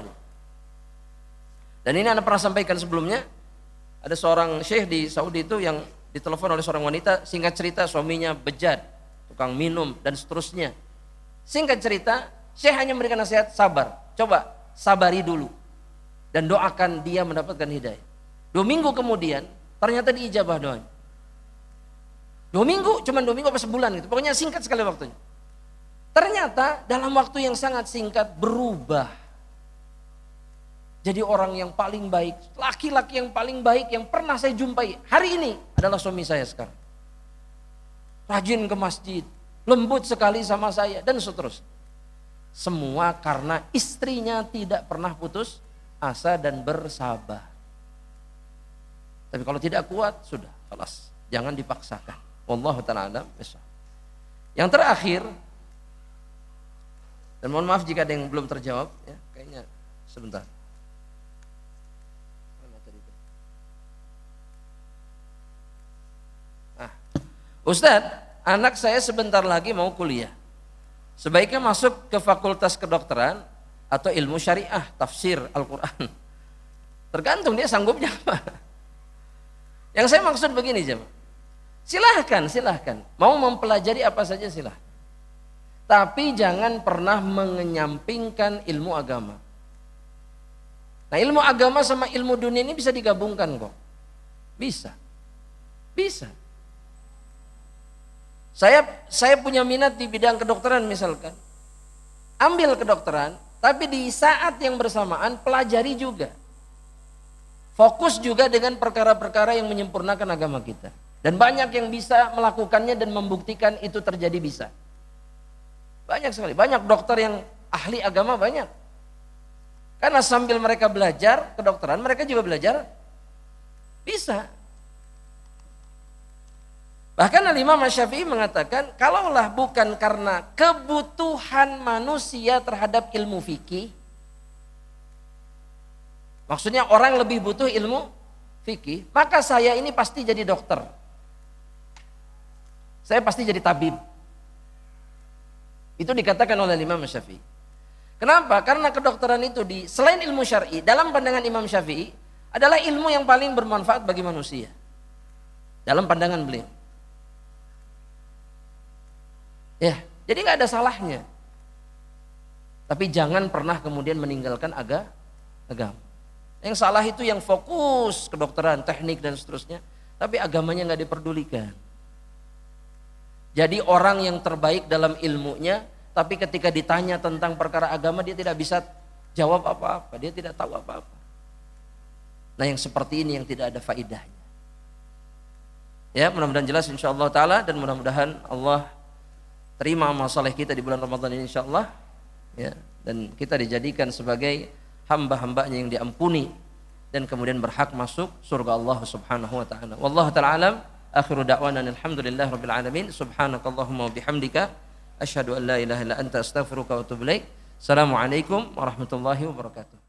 Dan ini Anda pernah sampaikan sebelumnya, ada seorang syekh di Saudi itu yang ditelepon oleh seorang wanita, singkat cerita suaminya bejat, tukang minum dan seterusnya. Singkat cerita, syekh hanya memberikan nasihat, sabar. Coba sabari dulu dan doakan dia mendapatkan hidayah. 2 minggu kemudian ternyata diijabah doanya. 2 minggu, cuma 2 minggu apa sebulan gitu. Pokoknya singkat sekali waktunya. ternyata dalam waktu yang sangat singkat berubah. Jadi orang yang paling baik, laki-laki yang paling baik yang pernah saya jumpai hari ini adalah suami saya sekarang. Rajin ke masjid, lembut sekali sama saya dan seterusnya. Semua karena istrinya tidak pernah putus asa dan bersabar. Tapi kalau tidak kuat sudah, kelas, jangan dipaksakan. Wallahu ta'ala a'lam bishawab. Yang terakhir, dan mohon maaf jika ada yang belum terjawab, ya, kayaknya sebentar. Ustadz, anak saya sebentar lagi mau kuliah. Sebaiknya masuk ke fakultas kedokteran atau ilmu syariah, tafsir Al-Quran. Tergantung dia sanggupnya apa. Yang saya maksud begini jemaah. Silahkan. Mau mempelajari apa saja silahkan. Tapi jangan pernah mengenyampingkan ilmu agama. Nah, ilmu agama sama ilmu dunia ini bisa digabungkan kok. Bisa. Saya punya minat di bidang kedokteran misalkan. Ambil kedokteran, tapi di saat yang bersamaan pelajari juga. Fokus juga dengan perkara-perkara yang menyempurnakan agama kita. Dan banyak yang bisa melakukannya dan membuktikan itu terjadi bisa. Banyak sekali, banyak dokter yang ahli agama banyak. Karena sambil mereka belajar kedokteran, mereka juga belajar bisa. Bahkan Imam Syafi'i mengatakan, kalaulah bukan karena kebutuhan manusia terhadap ilmu fikih, maksudnya orang lebih butuh ilmu fikih, maka saya ini pasti jadi dokter. Saya pasti jadi tabib. Itu dikatakan oleh Imam Syafi'i. Kenapa? Karena kedokteran itu selain ilmu syar'i, dalam pandangan Imam Syafi'i adalah ilmu yang paling bermanfaat bagi manusia. Dalam pandangan beliau. Ya, jadi nggak ada salahnya. Tapi jangan pernah kemudian meninggalkan agama. Yang salah itu yang fokus kedokteran, teknik dan seterusnya, tapi agamanya nggak diperdulikan. Jadi orang yang terbaik dalam ilmunya, tapi ketika ditanya tentang perkara agama dia tidak bisa jawab apa-apa, dia tidak tahu apa-apa. Nah, yang seperti ini yang tidak ada faidahnya. Ya, mudah-mudahan jelas insyaallah taala, dan mudah-mudahan Allah terima amal saleh kita di bulan Ramadan ini insyaallah, ya, dan kita dijadikan sebagai hamba-hambanya yang diampuni dan kemudian berhak masuk surga Allah Subhanahu wa taala. Wallahu taala alam. Akhiru da'wana alhamdulillahi rabbil alamin. Subhanakallahumma wa bihamdika asyhadu an la ilaha illa anta astaghfiruka wa atubu ilaik. Assalamualaikum warahmatullahi wabarakatuh.